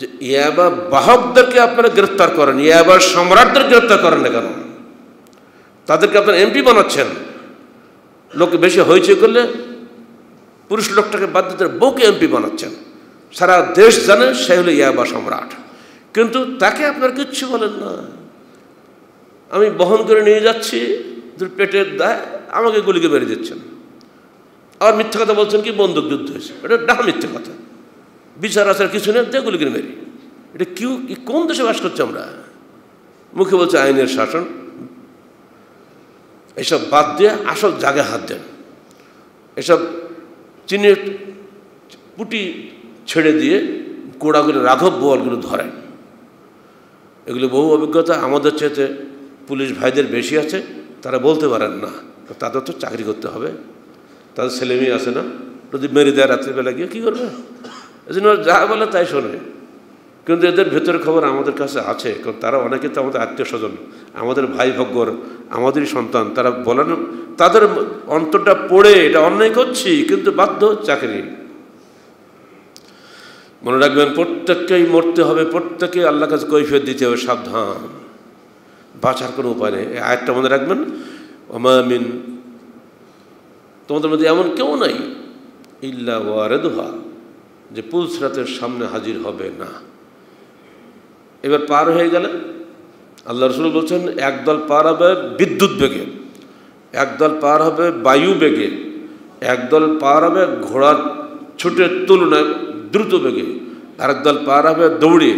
যে ইয়াবা বাহকদেরকে আপনারা গ্রেফতার করেন, ইয়াবার সম্রাটদের গ্রেফতার করেন না কেন? তাদেরকে আপনারা এমপি বানাচ্ছেন। লোক বেশি হয়েছে করলে পুরুষ লোকটাকে বাদ দিতে বউকে এমপি বানাচ্ছেন। সারা দেশ জানে সে হলো ইয়াবা সম্রাট, কিন্তু তাকে আপনার কিচ্ছু বলেন না। আমি বহন করে নিয়ে যাচ্ছি, পেটের দায় আমাকে গুলিকে মেরে দিচ্ছেন। আর মিথ্যা কথা বলছেন কি বন্দুক যুদ্ধ হয়েছে, এটা ডাহা মিথ্যা কথা। বিচার আচার কিছু নেই, দিয়ে গুলিকে মেরি। এটা কোন দেশে বাস করছি আমরা? মুখে বলছে আইনের শাসন। এসব বাদ দিয়ে আসল জায়গায় হাত দেন। এসব চিনির পুটি ছেড়ে দিয়ে কোড়াগুলো রাঘব বোয়ালগুলো ধরেন। এগুলো বহু অভিজ্ঞতা আমাদের চেয়েতে পুলিশ ভাইদের বেশি আছে, তারা বলতে পারেন না। তাদের তো চাকরি করতে হবে, তাদের ছেলে মেয়ে আছে না, যদি মেরে দেয় রাত্রিবেলা গিয়ে কী করবে? এই জন্য যা বলে তাই শোনে। কিন্তু এদের ভেতরের খবর আমাদের কাছে আছে, কারণ তারা অনেকে তো আমাদের আত্মীয় স্বজন, আমাদের ভাই ভগ্গর, আমাদেরই সন্তান। তারা বলেন, তাদের অন্তরটা পড়ে এটা অন্যায় করছি, কিন্তু বাধ্য চাকরি। মনে রাখবেন, প্রত্যেককেই মরতে হবে, প্রত্যেকে আল্লাহর কাছে কৈফিয়ত দিতে হবে। সাবধান, বাঁচার কোনো উপায় নেই। এই আয়াতটা মনে রাখবেন, ওমামিন, তোমাদের মধ্যে এমন কেউ নাই ইল্লা ওয়ারিদুহা, যে পুলসরাতের সামনে হাজির হবে না। এবার পার হয়ে গেলে আল্লাহ রাসূল বলছেন, একদল পার হবে বিদ্যুৎ বেগে, একদল পার হবে বায়ু বেগে, একদল পার হবে ঘোড়ার ছুটের তুলনায় দ্রুত বেগে, আরেকদল পার হবে দৌড়ে,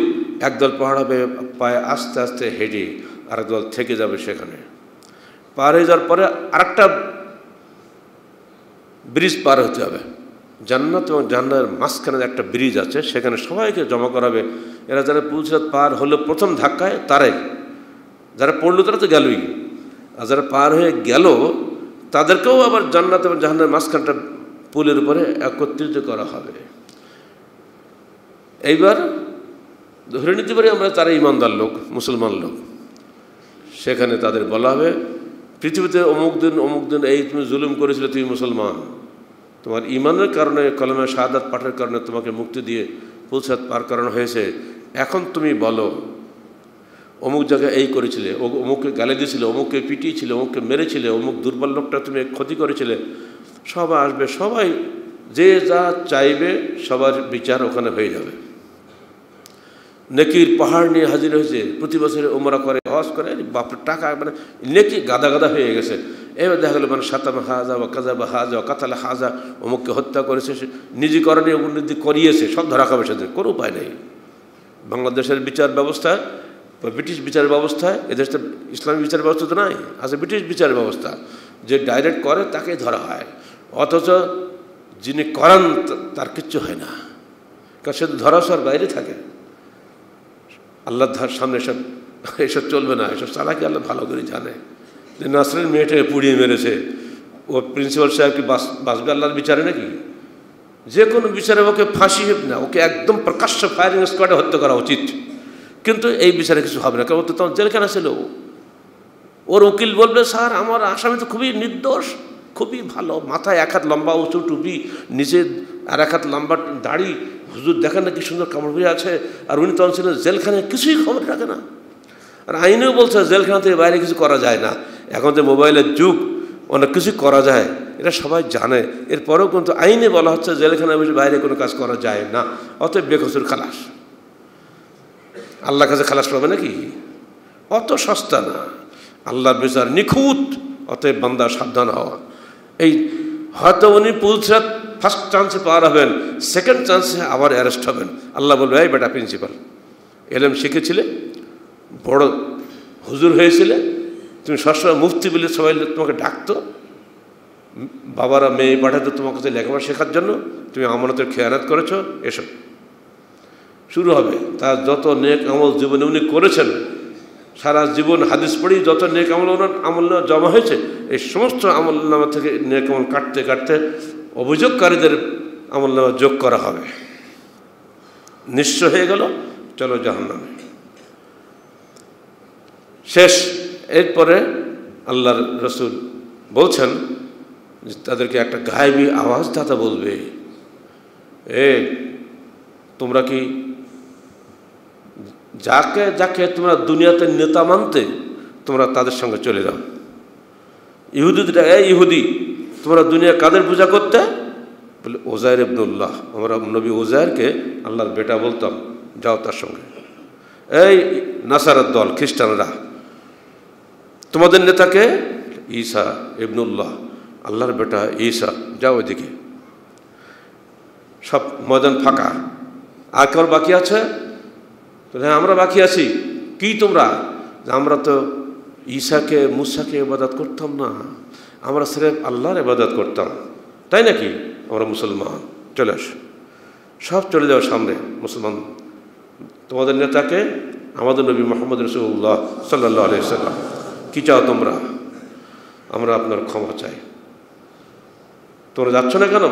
একদল পার হবে পায়ে আস্তে আস্তে হেঁটে, আরেকদল থেকে যাবে সেখানে। পার হয়ে যাওয়ার পরে আরেকটা ব্রিজ পার হতে হবে। জান্নাত এবং জান্নাতের মাঝখানে একটা ব্রিজ আছে, সেখানে সবাইকে জমা করাবে। এরা যারা পুলসরাত পার হলো প্রথম ধাক্কায়, তারাই, যারা পড়লো তারা তো গেলই, আর যারা পার হয়ে গেল তাদেরকেও আবার জান্নাত এবং জাহান্নামের মাঝখানটা পুলের উপরে একত্রিত করা হবে। এইবার ধরে নিতে পারি আমরা তারা ইমানদার লোক, মুসলমান লোক। সেখানে তাদের বলা হবে, পৃথিবীতে অমুক দিন এই তুমি জুলুম করেছিলে, তুমি মুসলমান, তোমার ইমানের কারণে, কলমে শাহাদাত পাঠের কারণে তোমাকে মুক্তি দিয়ে পুলসরাত পার করানো হয়েছে। এখন তুমি বলো অমুক জায়গায় এই করেছিলে, অমুককে গালি দিয়েছিলে, অমুককে পিটিয়েছিলে, অমুককে মেরেছিলে, অমুক দুর্বল লোকটা তুমি ক্ষতি করেছিলে। সবাই আসবে, সবাই যে যা চাইবে সবার বিচার ওখানে হয়ে যাবে। নেকির পাহাড় নিয়ে হাজির হয়েছে, প্রতি বছরে ওমরা করে, হজ করে, বাপের টাকা মানে নেকি গাদা গাদা হয়ে গেছে। এবার দেখা গেলো মানে সাতামা হাজা বা কাজা বা হাজা কাতালা হাজা, অমুককে হত্যা করেছে, সে নিজে করেনি, উন্নতি করিয়েছে, সব ধরা খাবে সেদিন, কোনো উপায় নেই। বাংলাদেশের বিচার ব্যবস্থা বা ব্রিটিশ বিচার ব্যবস্থায়, এদেশটা ইসলামী বিচার ব্যবস্থা তো নাই, আছে ব্রিটিশ বিচার ব্যবস্থা। যে ডাইরেক্ট করে তাকেই ধরা হয়, অথচ যিনি করান তার কিচ্ছু হয় না, কারণ সে তো ধরাছোঁয়ার বাইরে থাকে। আল্লাহর সামনে এসব চলবে না, এসব চালাকি আল্লাহ ভালো করে জানে। যে নাসরের মেয়েটাকে পুড়িয়ে মেরেছে, ও প্রিন্সিপাল সাহেব কি বাঁচবে আল্লাহর বিচারে নাকি? যে কোনো বিচারে ওকে ফাঁসি না, ওকে একদম প্রকাশ্য ফায়ারিং স্কোয়াডে হত্যা করা উচিত, কিন্তু এই বিচারে কিছু হবে না, কারণ ও তো তখন জেলখানা ছিল। ওর উকিল বলবে, স্যার আমার আসামি তো খুবই নির্দোষ, খুবই ভালো, মাথায় এক হাত লম্বা উঁচু টুপি, নিচে আর এক হাত লম্বা দাড়ি, হুজুর দেখেন না কি সুন্দর কামড় হয়ে আছে, আর উনি তখন ছিলেন জেলখানায়, কিছুই খবর রাখে না। আর আইনেও বলছে জেলখানা থেকে বাইরে কিছু করা যায় না। এখন যে মোবাইলের যুগ, অনেক কিছু করা যায়, এটা সবাই জানে। এরপরেও কিন্তু আইনে বলা হচ্ছে জেলখানায় বাইরে কোনো কাজ করা যায় না, অতএব বেকসুর খালাস। আল্লাহর কাছে খালাস পাবে নাকি? অত সস্তা না, আল্লাহর বিচার নিখুঁত, অতএব বান্দা সাবধান হওয়া। এই হয়তো উনি পুলিশরাত ফার্স্ট চান্সে পাওয়ার হবেন, সেকেন্ড চান্সে আবার অ্যারেস্ট হবেন। আল্লাহ বলবে, এই বেটা প্রিন্সিপাল, এলেম শিখেছিলে, বড় হুজুর হয়েছিলে, তুমি সবসময় মুফতি বলে সবাই তোমাকে ডাকতো, বাবারা মেয়ে পাঠাতো তোমার কাছে লেখাপড়া শেখার জন্য, তুমি আমানতের খেয়ানত করেছো, এসব শুরু হবে। তার যত নেক আমল জীবনে উনি করেছেন, সারা জীবন হাদিস পড়ি যত নেক আমল জমা হয়েছে, এই সমস্ত আমলনামা থেকে নেক আমল কাটতে কাটতে অভিযোগকারীদের আমলনামা যোগ করা হবে। নিঃস্ব হয়ে গেল, চলো জাহান্নামে। শেষ। এরপরে আল্লাহর রসুল বলছেন যে তাদেরকে একটা গায়েবী আওয়াজ দাতা বলবে, তোমরা কি যাকে যাকে তোমরা দুনিয়াতে নেতা মানতে, তোমরা তাদের সঙ্গে চলে যাও। ইহুদিরা, ইহুদি তোমরা দুনিয়া কাদের পূজা করতে? বলে ওজায়ের ইবনুল্লাহ, আমরা নবী ওজায়েরকে আল্লাহর বেটা বলতাম, যাও তার সঙ্গে। এই নাসারার দল, খ্রিস্টানরা, তোমাদের নেতাকে ঈসা ইবনুল্লাহ, আল্লাহর বেটা ঈসা, যাও ওইদিকে। সব ময়দান ফাঁকা। আর কেউ বাকি আছে? হ্যাঁ আমরা বাকি আছি। কি তোমরা? আমরা তো ঈসাকে মুসাকে ইবাদত করতাম না, আমরা সিরেফ আল্লাহর ইবাদত করতাম, তাই নাকি? আমরা মুসলমান, চলে আসো, সব চলে যাও সামনে। মুসলমান, তোমাদের নেতাকে আমাদের নবী মুহাম্মদ রাসূলুল্লাহ সাল্লাল্লাহু আলাইহি ওয়াসাল্লাম। কি চাও তোমরা? আমরা আপনার ক্ষমা চাই। তোমরা যাচ্ছ না কেন?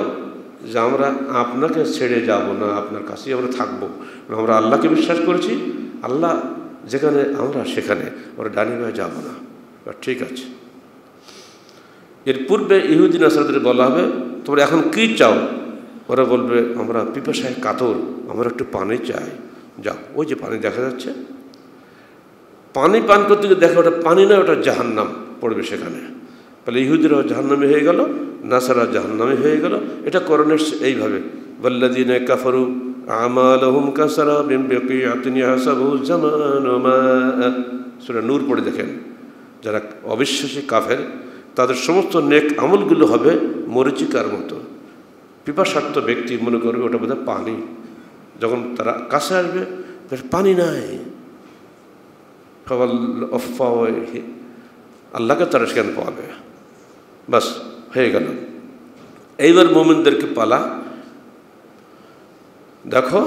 যে আমরা আপনাকে ছেড়ে যাব না, আপনার কাছেই আমরা থাকবো। আমরা আল্লাহকে বিশ্বাস করেছি, আল্লাহ যেখানে আমরা সেখানে, আমরা ডানি ভাই যাব না। ঠিক আছে। এর পূর্বে ইহুদি নাসারাদের বলা হবে, তোমরা এখন কি চাও? ওরা বলবে, আমরা পিপাসায় কাতর, আমরা একটু পানি চাই। যাও, ওই যে পানি দেখা যাচ্ছে, পানি পান করতে গিয়ে দেখো ওটা পানি নয়, ওটা জাহান্নাম পড়বে সেখানে। তাহলে ইহুদিরাও জাহান্নামী হয়ে গেল, নাসারা জাহান্নামী হয়ে গেল। এটা করণের এইভাবে, ওয়াল্লাযীনা কাফারু আমালুহুম কাসারাবিন বিকিআতিন ইয়াহসাবুহু যামানু মাআ। সূরা নূর পড়ে দেখেন, যারা অবিশ্বাসী কাফের তাদের সমস্ত নেক আমলগুলো হবে মরীচিকার মতো। পিপাসার্থ ব্যক্তি মনে করবে ওটা বোধহয় পানি, যখন তারা কাছে আসবে পানি নাই, আল্লাহকে তারা সেখানে পাবে। বাস হয়ে গেল। এইবার মুমিনদেরকে পালা, দেখো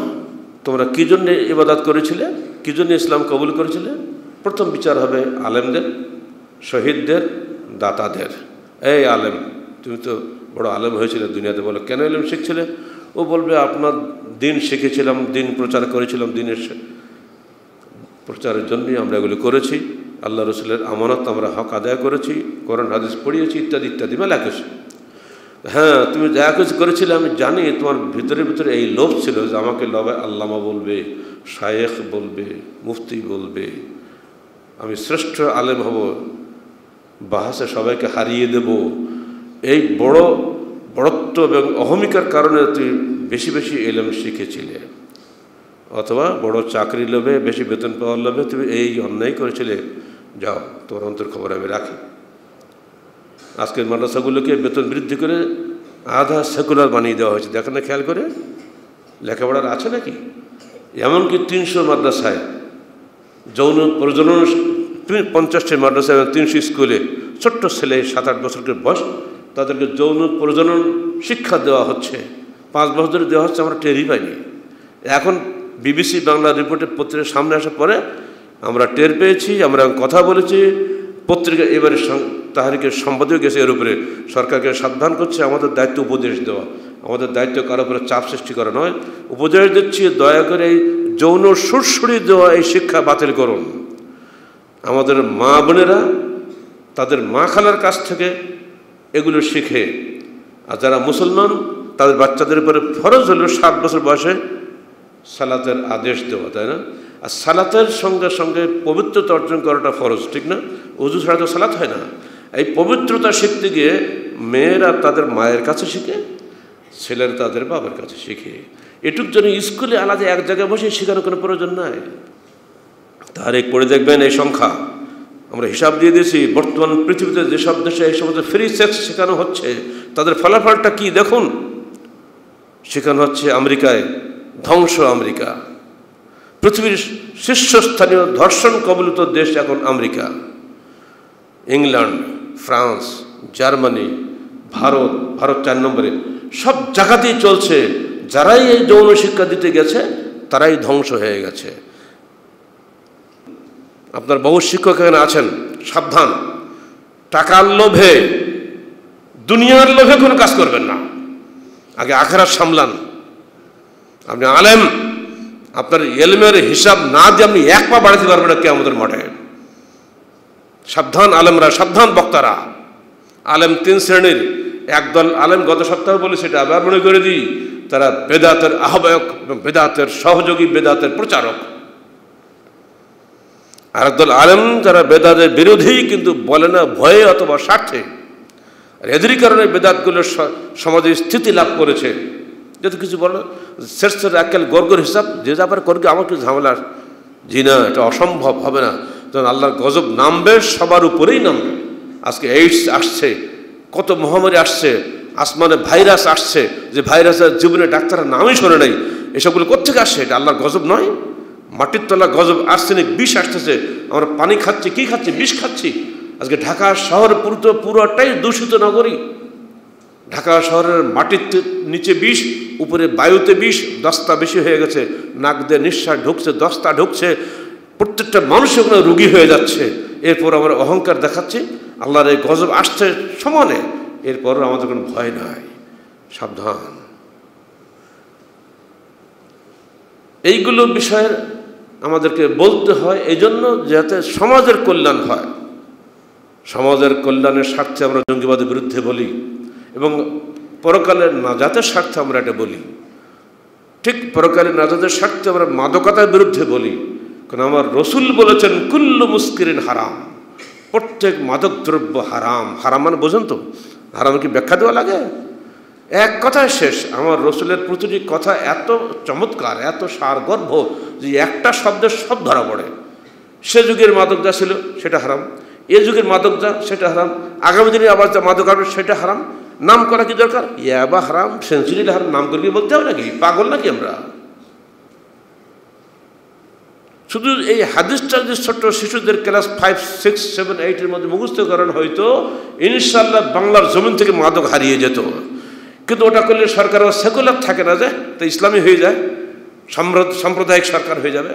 তোমরা কী জন্য ইবাদত করেছিলে, কী জন্য ইসলাম কবুল করেছিলে। প্রথম বিচার হবে আলেমদের, শহীদদের, দাতাদের। এই আলেম, তুমি তো বড় আলেম হয়েছিলে দুনিয়াতে, বলো কেন আলেম শিখছিলে? ও বলবে, আপনার দিন শিখেছিলাম, দিন প্রচার করেছিলাম, দিনের প্রচারের জন্যই আমরা এগুলো করেছি, আল্লাহ রসুলের আমানত আমরা হক আদায় করেছি, কোরআন হাদিস পড়িয়েছি, ইত্যাদি ইত্যাদি মেলা কিছু। হ্যাঁ, তুমি যা কিছু করেছিলে আমি জানি, তোমার ভিতরে ভিতরে এই লোভ ছিল যে আমাকে লবে আল্লামা বলবে, শায়েখ বলবে, মুফতি বলবে, আমি শ্রেষ্ঠ আলেম হব, বাহাসে সবাইকে হারিয়ে দেব, এই বড়ত্ব এবং অহমিকার কারণে তুই বেশি বেশি এলেম শিখেছিলে, অথবা বড় চাকরি লোভে, বেশি বেতন পাওয়ার লোভে তুমি এই অন্যায় করেছিলে, যাও তোমার অন্তর খবর আমি রাখি। আজকের মাদ্রাসাগুলোকে বেতন বৃদ্ধি করে আধা সেকুলার বানিয়ে দেওয়া হয়েছে, দেখেন না খেয়াল করে, লেখাপড়ার আছে নাকি? এমনকি 300 মাদ্রাসায় যৌন প্রজনন, 50টি মাদ্রাসায় এবং 300 স্কুলে ছোট্ট ছেলে 7-8 বছরের বয়স, তাদেরকে যৌন প্রজনন শিক্ষা দেওয়া হচ্ছে, 5 বছর ধরে দেওয়া হচ্ছে, আমরা টেরই পাইনি। এখন BBC বাংলা রিপোর্টের পত্রিকার সামনে আসার পরে আমরা টের পেয়েছি, আমরা কথা বলেছি, পত্রিকা এবারে তাহারিকের সম্পাদক গেছে এর উপরে, সরকারকে সাবধান করছে, আমাদের দায়িত্ব উপদেশ দেওয়া, আমাদের দায়িত্ব কারো উপরে চাপ সৃষ্টি করা নয়। উপদেশ দিচ্ছি, দয়া করে এই যৌন সুরসুরি দেওয়া এই শিক্ষা বাতিল করুন। আমাদের মা বোনেরা তাদের মা খালার কাছ থেকে এগুলো শিখে, আর যারা মুসলমান তাদের বাচ্চাদের উপরে ফরজ হলো 7 বছর বয়সে সালাতের আদেশ দেওয়া, তাই না? আর সালাতের সঙ্গে সঙ্গে পবিত্রতা অর্জন করাটা ফরজ, ঠিক না? ওযু ছাড়া তো সালাত হয় না। এই পবিত্রতা শিখতে গিয়ে মেয়েরা তাদের মায়ের কাছে শিখে, ছেলেরা তাদের বাবার কাছে শিখে। এটুক জন্য স্কুলে আলাদা এক জায়গায় বসে শেখানোর কোনো প্রয়োজন নাই। তার এক পড়ে দেখবেন এই সংখ্যা, আমরা হিসাব দিয়ে দিয়েছি, বর্তমান পৃথিবীতে যেসব দেশে এই সমস্ত ফ্রি সেক্স শেখানো হচ্ছে তাদের ফলাফলটা কি দেখুন। শেখানো হচ্ছে আমেরিকায়, ধ্বংস আমেরিকা, পৃথিবীর শীর্ষস্থানীয় ধর্ষণ কবলিত দেশ এখন America, England, France, Germany, Bharat 4 নম্বরে, সব জায়গাতেই চলছে। যারাই এই যৌন শিক্ষা দিতে গেছে তারাই ধ্বংস হয়ে গেছে। আপনার বহু শিক্ষক এখানে আছেন, সাবধান, টাকার লোভে, দুনিয়ার লোভে কোনো কাজ করবেন না, আগে আখিরাত সামলান। আপনি আলেম, আপনার ইলমের হিসাব না দিয়ে আপনি 1 পা বাড়াতে পারবেন না কিয়ামতের মাঠে। সাবধান আলেমরা, সাবধান বক্তারা। আলেম 3 শ্রেণীর, একদল আলেম, গত সপ্তাহে বলি, সেটা আবার মনে করে দিই, তারা বেদাতের আহ্বায়ক, বেদাতের সহযোগী, বেদাতের প্রচারক। আর একদল আলেম যারা বেদাতের বিরোধী, কিন্তু বলে না ভয়ে অথবা স্বার্থে। আর এদেরই কারণে বেদাতগুলো সমাজে স্থিতি লাভ করেছে। যেহেতু কিছু বলো শেষের একেল গর্গর হিসাব, যে যাবার করবে আমার কিছু ঝামেলা, জি না, এটা অসম্ভব হবে না। তখন আল্লাহর গজব নামবে, সবার উপরেই নামবে। আজকে এইডস আসছে, কত মহামারী আসছে, আসমানে ভাইরাস আসছে, যে ভাইরাসের জীবনে ডাক্তারের নামই শোনে নাই। এসবগুলো কোথেকে আসছে? এটা আল্লাহর গজব নয়? মাটির তলা গজব, আর্সেনিক বিষ আসতেছে, আমরা পানি খাচ্ছি, কি খাচ্ছি? বিষ খাচ্ছি। আজকে ঢাকা শহর পুরোটাই দূষিত নগরী। ঢাকা শহরের মাটির নিচে বিষ, উপরে বায়ুতে বিষ, দস্তা বেশি হয়ে গেছে, নাক দিয়ে নিঃশ্বাস ঢুকছে, দস্তা ঢুকছে, প্রত্যেকটা মানুষ ওখানে রোগী হয়ে যাচ্ছে। এরপর আমরা অহংকার দেখাচ্ছি, আল্লাহর এই গজব আসছে সমানে, এরপরও আমাদের কোনো ভয় নাই। সাবধান। এইগুলো বিষয়ে আমাদেরকে বলতে হয়, এই জন্য যাতে সমাজের কল্যাণ হয়। সমাজের কল্যাণের স্বার্থে আমরা জঙ্গিবাদের বিরুদ্ধে বলি, এবং পরকালের নাজাতের স্বার্থে আমরা এটা বলি। ঠিক পরকালের নাজাতের স্বার্থে আমরা মাদকতার বিরুদ্ধে বলি, কারণ আমার রসুল বলেছেন কুল্লু মুস্কিরিন হারাম, প্রত্যেক মাদক দ্রব্য হারাম। হারাম মানে বোঝেন তো? হারাম কি ব্যাখ্যা দেওয়া লাগে? এক কথায় শেষ। আমার রসুলের প্রতিটি কথা এত চমৎকার, এত সারগর্ভ, যে একটা শব্দের সব ধরা পড়ে। সে যুগের মাদক যা ছিল সেটা হারাম, এ যুগের মাদক যা সেটা হারাম, আগামী দিনে আবার যা মাদক আসবে সেটা হারাম। নাম করা কি দরকার? ইয়াবা হারাম, সেঞ্চুরি হারাম, নাম করে বলতে হবে নাকি? পাগল নাকি আমরা? শুধু এই হাদিসটা যে ছোট্ট শিশুদের ক্লাস 5, 6, 7, 8 মধ্যে মুখস্থ করেন, হয়তো ইনশাল্লাহ বাংলার জমিন থেকে মাদক হারিয়ে যেত। কিন্তু ওটা করলে সরকার সেকুলার থাকে না, যে তো ইসলামী হয়ে যায়, সাম্প্রদায়িক সরকার হয়ে যাবে।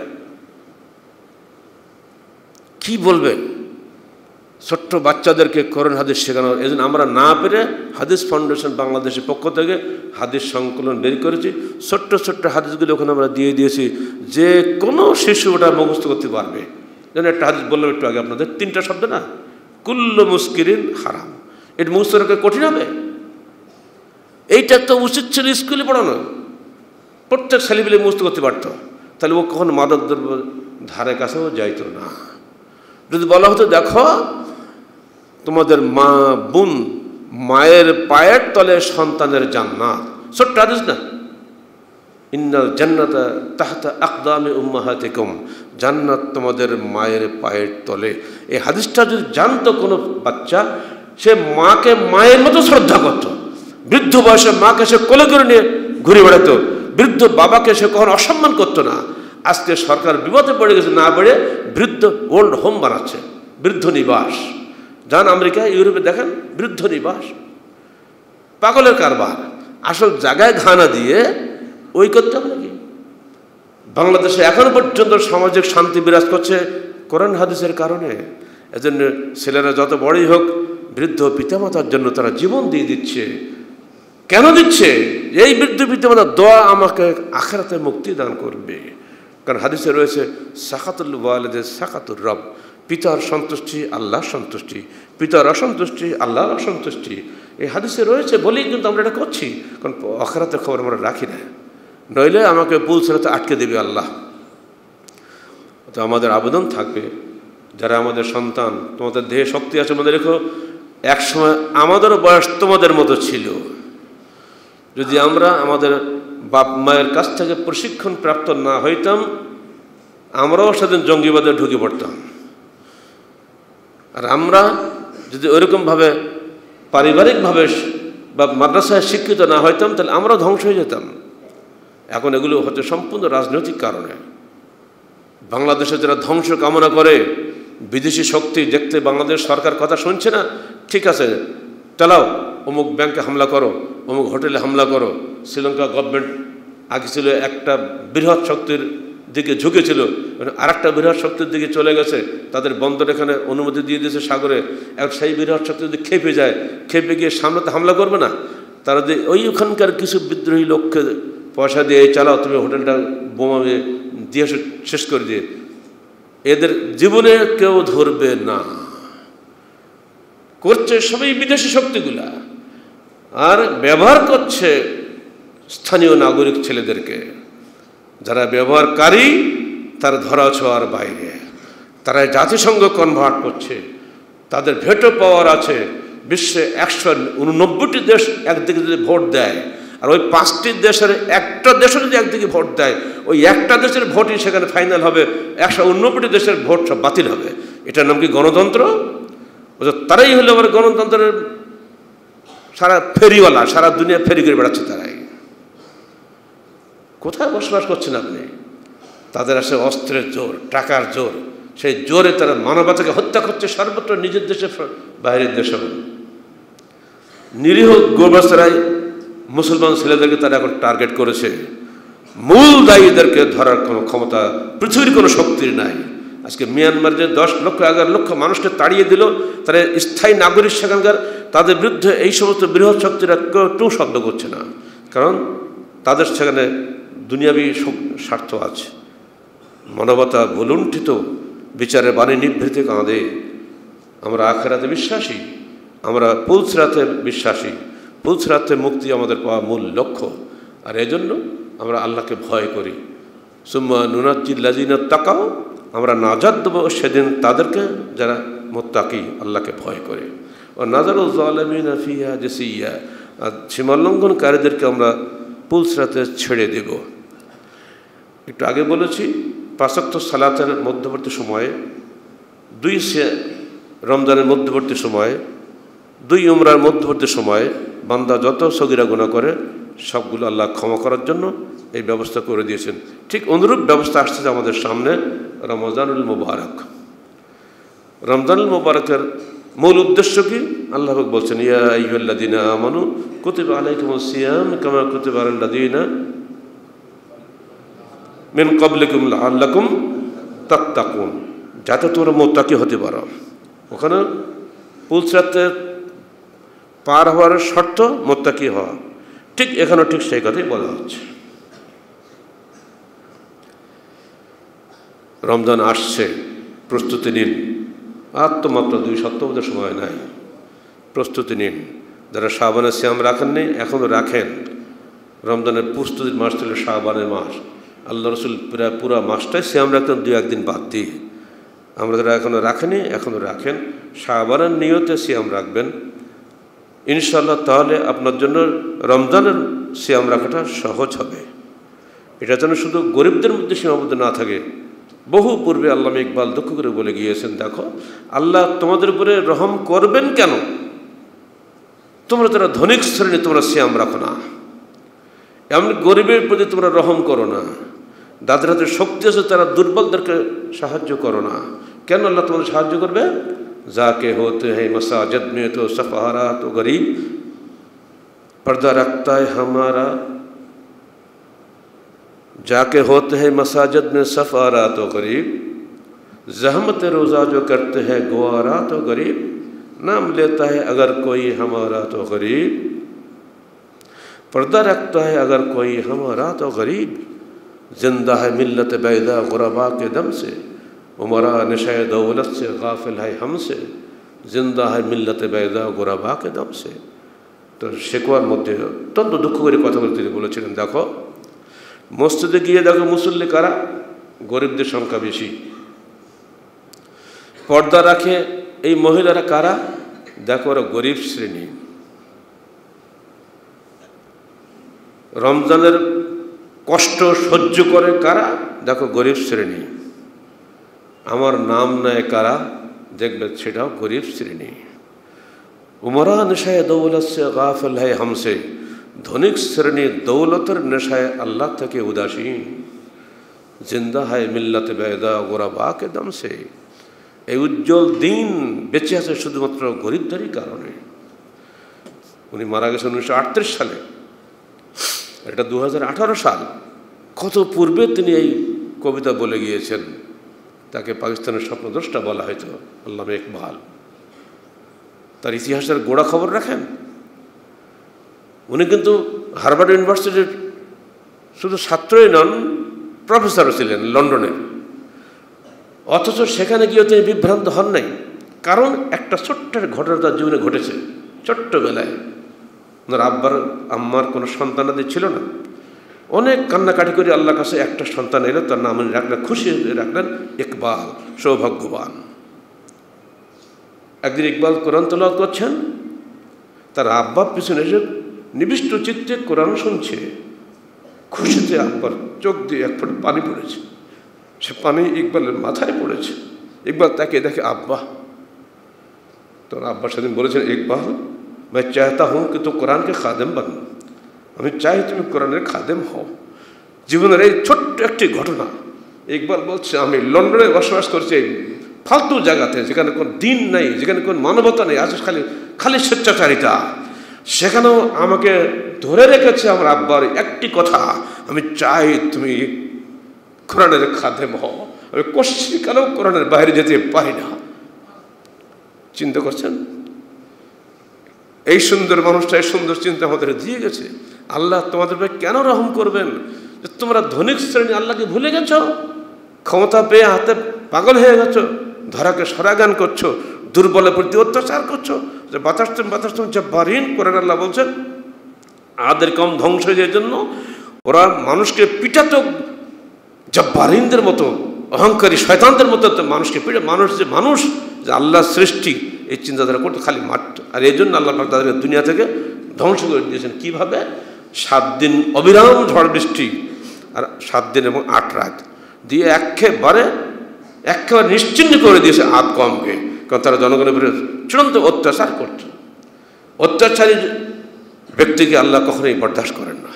কি বলবেন? ছোট্ট বাচ্চাদেরকে কোরআন হাদিস শেখানো। এই জন্য আমরা না পেরে হাদিস ফাউন্ডেশন বাংলাদেশের পক্ষ থেকে হাদিস সংকলন বের করেছি। ছোট্ট ছোট্ট হাদিসগুলো ওখানে আমরা দিয়ে দিয়েছি, যে কোনো শিশু ওটা মুখস্থ করতে পারবে। যেন একটা হাদিস বললাম একটু আগে আপনাদের, 3টা শব্দ না, কুল্লু মুস্কিরিন হারাম। এটা মুখস্থ রাখা কঠিন হবে? এইটা তো উচিত ছিল স্কুলে পড়ানো, প্রত্যেক ছেলেপিলে মুখস্থ করতে পারত। তাহলে ও কখন মাদক দ্রব্য ধারে কাছেও যাইতো না। যদি বলা হতো দেখো তোমাদের মা বোন মায়ের পায়ের তলে সন্তানের জান্নাত, ছোট্ট হাদিস না, ইন্নাল জান্নাতা তাহতা আকদামি উম্মাহাতিকুম, জান্নাত তোমাদের মায়ের পায়ের তলে। এই হাদিসটা যদি জানতো কোনো বাচ্চা, সে মাকে মায়ের মতো শ্রদ্ধা করত। বৃদ্ধ বয়সে মাকে সে কোলে করে নিয়ে ঘুরে বেড়াতো, বৃদ্ধ বাবাকে সে কখনো অসম্মান করতো না। আজকে সরকার বিপদে পড়ে গেছে, না বেড়ে বৃদ্ধ ওল্ড হোম বানাচ্ছে, বৃদ্ধ নিবাস। যান আমেরিকা ইউরোপে দেখেন বৃদ্ধ নিবাস, পাগলের কারবার। আসল জায়গায় ঘানা দিয়ে ওই করতে হবে নাকি? বাংলাদেশে এখনো পর্যন্ত সামাজিক শান্তি বিরাজ করছে কোরআন হাদিসের কারণে। এজন্য ছেলেরা যত বড়ই হোক বৃদ্ধ পিতামাতার জন্য তারা জীবন দিয়ে দিচ্ছে। কেন দিচ্ছে? এই বৃদ্ধ পিতামাতার দোয়া আমাকে আখিরাতে মুক্তি দান করবে। কারণ হাদিসে রয়েছে সাকাতুল ওয়ালিদে সাকাতুর রব, পিতার সন্তুষ্টি আল্লাহর সন্তুষ্টি, পিতার অসন্তুষ্টি আল্লাহর অসন্তুষ্টি। এই হাদিসে রয়েছে বলেই কিন্তু আমরা এটা করছি, কারণ আখিরাতের খবর আমরা রাখি না, নইলে আমাকে পুল ছেড়ে আটকে দেবে আল্লাহ। তো আমাদের আবেদন থাকবে, যারা আমাদের সন্তান, তোমাদের দেহে শক্তি আছে মনে রেখো, একসময় আমাদেরও বয়স তোমাদের মতো ছিল। যদি আমরা আমাদের বাপ মায়ের কাছ থেকে প্রশিক্ষণ প্রাপ্ত না হইতাম, আমরাও সেদিন জঙ্গিবাদে ঢুকে পড়তাম। আর আমরা যদি ওইরকমভাবে পারিবারিকভাবে বা মাদ্রাসায় শিক্ষিত না হইতাম, তাহলে আমরাও ধ্বংস হয়ে যেতাম। এখন এগুলো হচ্ছে সম্পূর্ণ রাজনৈতিক কারণে। বাংলাদেশে যারা ধ্বংস কামনা করে, বিদেশি শক্তি দেখতে বাংলাদেশ সরকার কথা শুনছে না, ঠিক আছে চালাও, অমুক ব্যাংকে হামলা করো, অমুক হোটেলে হামলা করো। শ্রীলঙ্কা গভর্নমেন্ট আগে ছিল একটা বৃহৎ শক্তির দিকে ঝুঁকেছিল, আর একটা বৃহৎ শক্তির দিকে চলে গেছে। তাদের বন্দর এখানে অনুমতি দিয়ে দিয়েছে সাগরে। এখন সেই বৃহৎ শক্তি যদি খেপে যায়, খেপে গিয়ে সামনেতে হামলা করবে না? তারা যদি ওইখানকার কিছু বিদ্রোহী লোককে পয়সা দিয়ে চালাও, তুমি হোটেলটা বোমা দিয়ে শেষ করে দিয়ে, এদের জীবনে কেউ ধরবে না। করছে সবই বিদেশি শক্তিগুলা, আর ব্যবহার করছে স্থানীয় নাগরিক ছেলেদেরকে। যারা ব্যবহারকারী তারা ধরা ছোঁয়ার বাইরে, তারা জাতিসংঘ কনভার্ট করছে, তাদের ভেটো পাওয়ার আছে। বিশ্বে 189টি দেশ একদিকে যদি ভোট দেয়, আর ওই 5টি দেশের একটা দেশও যদি একদিকে ভোট দেয়, ওই একটা দেশের ভোটই সেখানে ফাইনাল হবে, 189টি দেশের ভোট সব বাতিল হবে। এটার নাম কি গণতন্ত্র? তারাই হলো আবার গণতন্ত্রের সারা ফেরিওয়ালা, সারা দুনিয়া ফেরি করে বেড়াচ্ছে তারাই। কোথায় বসবাস করছেন আপনি? তাদের আসে অস্ত্রের জোর, টাকার জোর, সেই জোরে তারা মানবতাকে হত্যা করছে সর্বত্র, নিজের দেশে বাইরের দেশে। নিরীহ গোবর্ষরাই মুসলমান ছেলেদেরকে তারা এখন টার্গেট করেছে। মূল দায়ীদেরকে ধরার কোনো ক্ষমতা পৃথিবীর কোনো শক্তির নাই। আজকে মিয়ানমার যে 10 লক্ষ 11 লক্ষ মানুষকে তাড়িয়ে দিল, তারা স্থায়ী নাগরিক সেখানকার, তাদের বিরুদ্ধে এই সমস্ত বৃহৎ শক্তিরা কেউ শব্দ করছে না, কারণ তাদের সেখানে দুনিয়াবী স্বার্থ আছে। মানবতা ভুলুণ্ঠিত, বিচারের বাণী নিভৃতে কাঁদে। আমরা আখিরাতে বিশ্বাসী, আমরা পুলসিরাতে বিশ্বাসী। পুলসিরাতে মুক্তি আমাদের পাওয়া মূল লক্ষ্য, আর এজন্য আমরা আল্লাহকে ভয় করি। সুম্মা নুনাজ্জিল্লাযিনা তাকাও, আমরা নাজাত দেবো সেদিন তাদেরকে যারা মুত্তাকি, আল্লাহকে ভয় করে। ও নাজারু যালিমিনা ফিহা জাসিয়া, আর সীমালঙ্ঘনকারীদেরকে আমরা পুলসিরাতে ছেড়ে দেব। একটু আগে বলেছি 5 ওয়াক্ত সালাতের মধ্যবর্তী সময়ে, 2 রমজানের মধ্যবর্তী সময়ে, 2 উমরার মধ্যবর্তী সময়ে বান্দা যত সগীরা গুনাহ করে সবগুলো আল্লাহ ক্ষমা করার জন্য এই ব্যবস্থা করে দিয়েছেন। ঠিক অনুরূপ ব্যবস্থা আসছে আমাদের সামনে রমজানুল মুবারক। রমজানুল মুবারকের মূল উদ্দেশ্য কি? আল্লাহ বলছেন, ইয়া আইয়ুহাল্লাযীনা আমানু কুতিবা আলাইকুমুস সিয়াম কামা কুতিবা আলাল লাযীনা মিন ক্বাবলিকুম লাআল্লাকুম তাত্তাকুন, যাতে তোমরা মুত্তাকি হতে পারো। ওখানে পুলসিরাতে পার হওয়ার শর্ত মুত্তাকি হওয়া, ঠিক এখানেও ঠিক সেই কথাই বলা হচ্ছে। রমজান আসছে, প্রস্তুতি নিন। আর তো মাত্র 2 সপ্তাহ সময় নাই, প্রস্তুতি নিন। যারা শাবানের সিয়াম রাখেননি এখনও রাখেন। রমজানের প্রস্তুতির মাস ছিল শাবানের মাস, আল্লাহ রসুল প্রায় পুরো মাসটাই সিয়াম রাখতেন, 2-1 দিন বাদ দিয়ে। আমরা যারা এখনও রাখেনি এখনও রাখেন, শাবানের নিয়তে সিয়াম রাখবেন ইনশাআল্লাহ, তাহলে আপনার জন্য রমজানের সিয়াম রাখাটা সহজ হবে। এটা যেন শুধু গরিবদের মধ্যে সীমাবদ্ধ না থাকে। বহু পূর্বে আল্লামা ইকবাল দুঃখ করে বলে গিয়েছেন, দেখো আল্লাহ তোমাদের উপরে রহম করবেন কেন, তোমরা যারা ধনিক শ্রেণী তোমরা সিয়াম রাখো না, এমন গরিবের প্রতি তোমরা রহম করো না, যাদের হাতে শক্তি আছে তারা দুর্বলদেরকে সাহায্য করো না। কেন আল্লাহ তোমাদের সাহায্য করবে? যাকে होते हैं मसाजिद में तो सफारा तो गरीब, पर्दा रखता है हमारा, जाके होते हैं मसाजिद में सफारा तो गरीब, जहमत रोज़ा जो करते हैं गुआरा तो गरीब, नाम लेता है अगर कोई हमारा तो गरीब, पर्दा रखता है अगर कोई हमारा तो गरीब, जिंदा है मिल्लत बैदा गुरबा के दम से, उमरा नशे दौलत से गाफिल है हमसे, जिंदा है मिल्लत बैदा गुरबा के दम से। तो শেকওয়ার মধ্যে অত্যন্ত দুঃখ করে কথা বলে তিনি বলেছিলেন, দেখো মসজিদে গিয়ে দেখো মুসল্লি কারা, গরিবদের সংখ্যা বেশি। পর্দা রাখে এই মহিলারা কারা, দেখো ওরা গরিব শ্রেণী। রমজানের কষ্ট সহ্য করে কারা, দেখো গরিব শ্রেণী। আমার নাম নেয় কারা, দেখবে সেটাও গরিব শ্রেণী। উমরা নেশায় দৌলত সে গাফিল হয় হামসে, ধনিক শ্রেণী দৌলতের নেশায় আল্লাহ থেকে উদাসীন। জিন্দা হয় মিল্লাতে বেদা গোরাবা কে দম সে, এই উজ্জ্বল দিন বেঁচে আছে শুধুমাত্র গরিবদেরই কারণে। উনি মারা গেছেন 1938 সালে, এটা 2018 সাল। কত পূর্বে তিনি এই কবিতা বলে গিয়েছেন। তাকে পাকিস্তানের স্বপ্নদ্রষ্টা বলা হয়তো, আল্লামা ইকবাল। তার ইতিহাসের গোড়া খবর রাখেন। উনি কিন্তু হার্ভার্ড ইউনিভার্সিটির শুধু ছাত্রই নন, প্রফেসরও ছিলেন লন্ডনের। অথচ সেখানে গিয়ে তিনি বিভ্রান্ত হন নাই, কারণ একটা ছোট্ট ঘটনা তার জীবনে ঘটেছে। ছোট্টবেলায় ওনার আম্মার কোনো সন্তানাদি ছিল না, অনেক কান্নাকাটি করে আল্লাহর কাছে একটা সন্তান এলো, তার নাম উনি রাখলেন, খুশি রাখলেন ইকবাল, সৌভাগ্যবান। একদিন ইকবাল কোরআন তেলাওয়াত করছেন, তার আব্বা পিছনে এসে নিবিষ্ট চিত্তে কোরআন শুনছে। খুশিতে আব্বার চোখ দিয়ে এক ফোঁটা পানি পড়েছে, সে পানি ইকবালের মাথায় পড়েছে। ইকবাল তাকে দেখে আব্বা। তোর আব্বা সেদিন বলেছেন, ইকবাল मैं चाहता हूँ कि तू कुरान के खादिम बन, আমি চাই তুমি কোরআনের খাদেম হও। জীবনের এই ছোট্ট একটি ঘটনা। ইকবাল বলছে, আমি লন্ডনে বসবাস করছি ফালতু জায়গাতে, যেখানে কোনো দিন নেই, যেখানে কোনো মানবতা নেই, আছে খালি খালি স্বেচ্ছাচারিতা। সেখানেও আমাকে ধরে রেখেছে আমার আব্বার একটি কথা, আমি চাই তুমি কোরআনের খাদেম হও। আমি কোশ্চিনকালেও কোরআনের বাইরে যেতে পারি না। চিন্তা করছেন, এই সুন্দর মানুষটা এই সুন্দর চিন্তা আমাদের দিয়ে গেছে। আল্লাহ তোমাদের উপরে কেন রহম করবেন? যে তোমরা ধনিক শ্রেণী আল্লাহকে ভুলে গেছ, ক্ষমতা পেয়ে হাতে পাগল হয়ে গেছো, ধরাকে সরাগান করছো, দুর্বলের প্রতি অত্যাচার করছো, যে বাতাস জব্বারিন করেন। আল্লাহ বলছেন আদের কম ধ্বংস হয়ে জন্য ওরা মানুষকে পিটাতো জব্বারিনদের মতো, অহংকারী শয়তানদের মতো মানুষকে পিটে। মানুষ যে আল্লাহ সৃষ্টি এই চিন্তাধারা করতো, খালি মারত। আর এই জন্য আল্লাহ পাক তাদেরকে দুনিয়া থেকে ধ্বংস করে দিয়েছেন। কীভাবে? 7 দিন অবিরাম ঝড় বৃষ্টি, আর 7 দিন এবং 8 রাত দিয়ে একেবারে নিশ্চিহ্ন করে দিয়েছে আদ কমকে। কারণ তারা জনগণের বিরুদ্ধে চূড়ান্ত অত্যাচার করত। অত্যাচারী ব্যক্তিকে আল্লাহ কখনোই বরদাস্ত করেন না,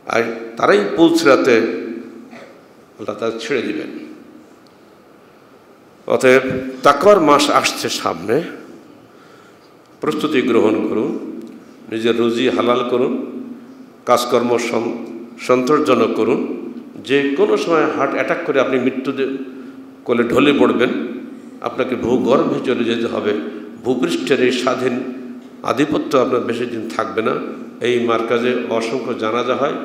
আর তারাই পুলসিরাতে আল্লাহ তাদের ছেড়ে দিবেন। অতএব তাকওয়ার মাস আসছে সামনে, প্রস্তুতি গ্রহণ করুন, নিজের রুজি হালাল করুন, কাজকর্ম সন্তোষজনক করুন। যে কোনো সময় হার্ট অ্যাটাক করে আপনি মৃত্যু কোলে ঢলে পড়বেন, আপনাকে ভূগর্ভে চলে যেতে হবে। ভূপৃষ্ঠের এই স্বাধীন আধিপত্য আপনার বেশি দিন থাকবে না। এই মার্কাজে অসংখ্য জানাজা হয়,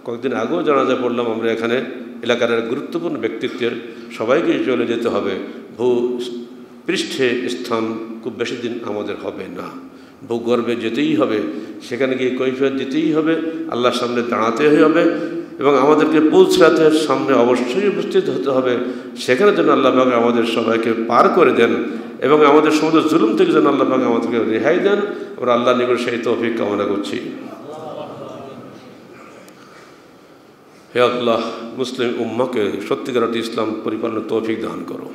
কয়েকদিন আগেও জানাজা পড়লাম আমরা এখানে। এলাকার গুরুত্বপূর্ণ ব্যক্তিত্বের সবাইকে চলে যেতে হবে। ভূপৃষ্ঠে স্থান খুব বেশি দিন আমাদের হবে না, ভূগর্ভে যেতেই হবে, সেখানে গিয়ে কৈফিয়ত দিতেই হবে, আল্লাহর সামনে দাঁড়াতে হবে এবং আমাদেরকে পুলসিরাতের সামনে অবশ্যই উপস্থিত হতে হবে। সেখানে যেন আল্লাহ পাক আমাদের সবাইকে পার করে দেন এবং আমাদের সমস্ত জুলুম থেকে যেন আল্লাহ পাক আমাদেরকে রেহাই দেন। আমরা আল্লাহ নিকট সেই তৌফিক কামনা করছি। হে আল্লাহ, মুসলিম উম্মাহকে সত্যিকার অর্থে ইসলাম পরিপালনের তৌফিক দান করো।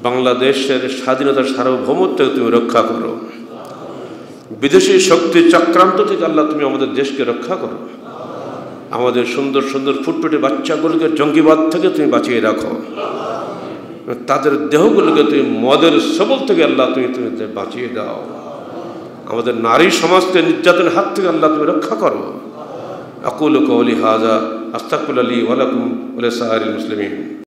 বাংলাদেশের স্বাধীনতার সার্বভৌমত্বকে তুমি রক্ষা করো। বিদেশি শক্তি চক্রান্ত থেকে আল্লাহ তুমি আমাদের দেশকে রক্ষা করো। আমাদের সুন্দর সুন্দর ফুটফুটে বাচ্চাগুলোকে জঙ্গিবাদ থেকে তুমি বাঁচিয়ে রাখো। তাদের দেহগুলোকে তুমি মদের সবল থেকে আল্লাহ তুমি বাঁচিয়ে দাও। আমাদের নারী সমাজকে নির্যাতনের হাত থেকে আল্লাহ তুমি রক্ষা করো। আকুলু কওলি হাযা আস্তাগফিরুল্লাহ লি ওয়া লাকুম ওয়া লিসাইরিল মুসলিমিন।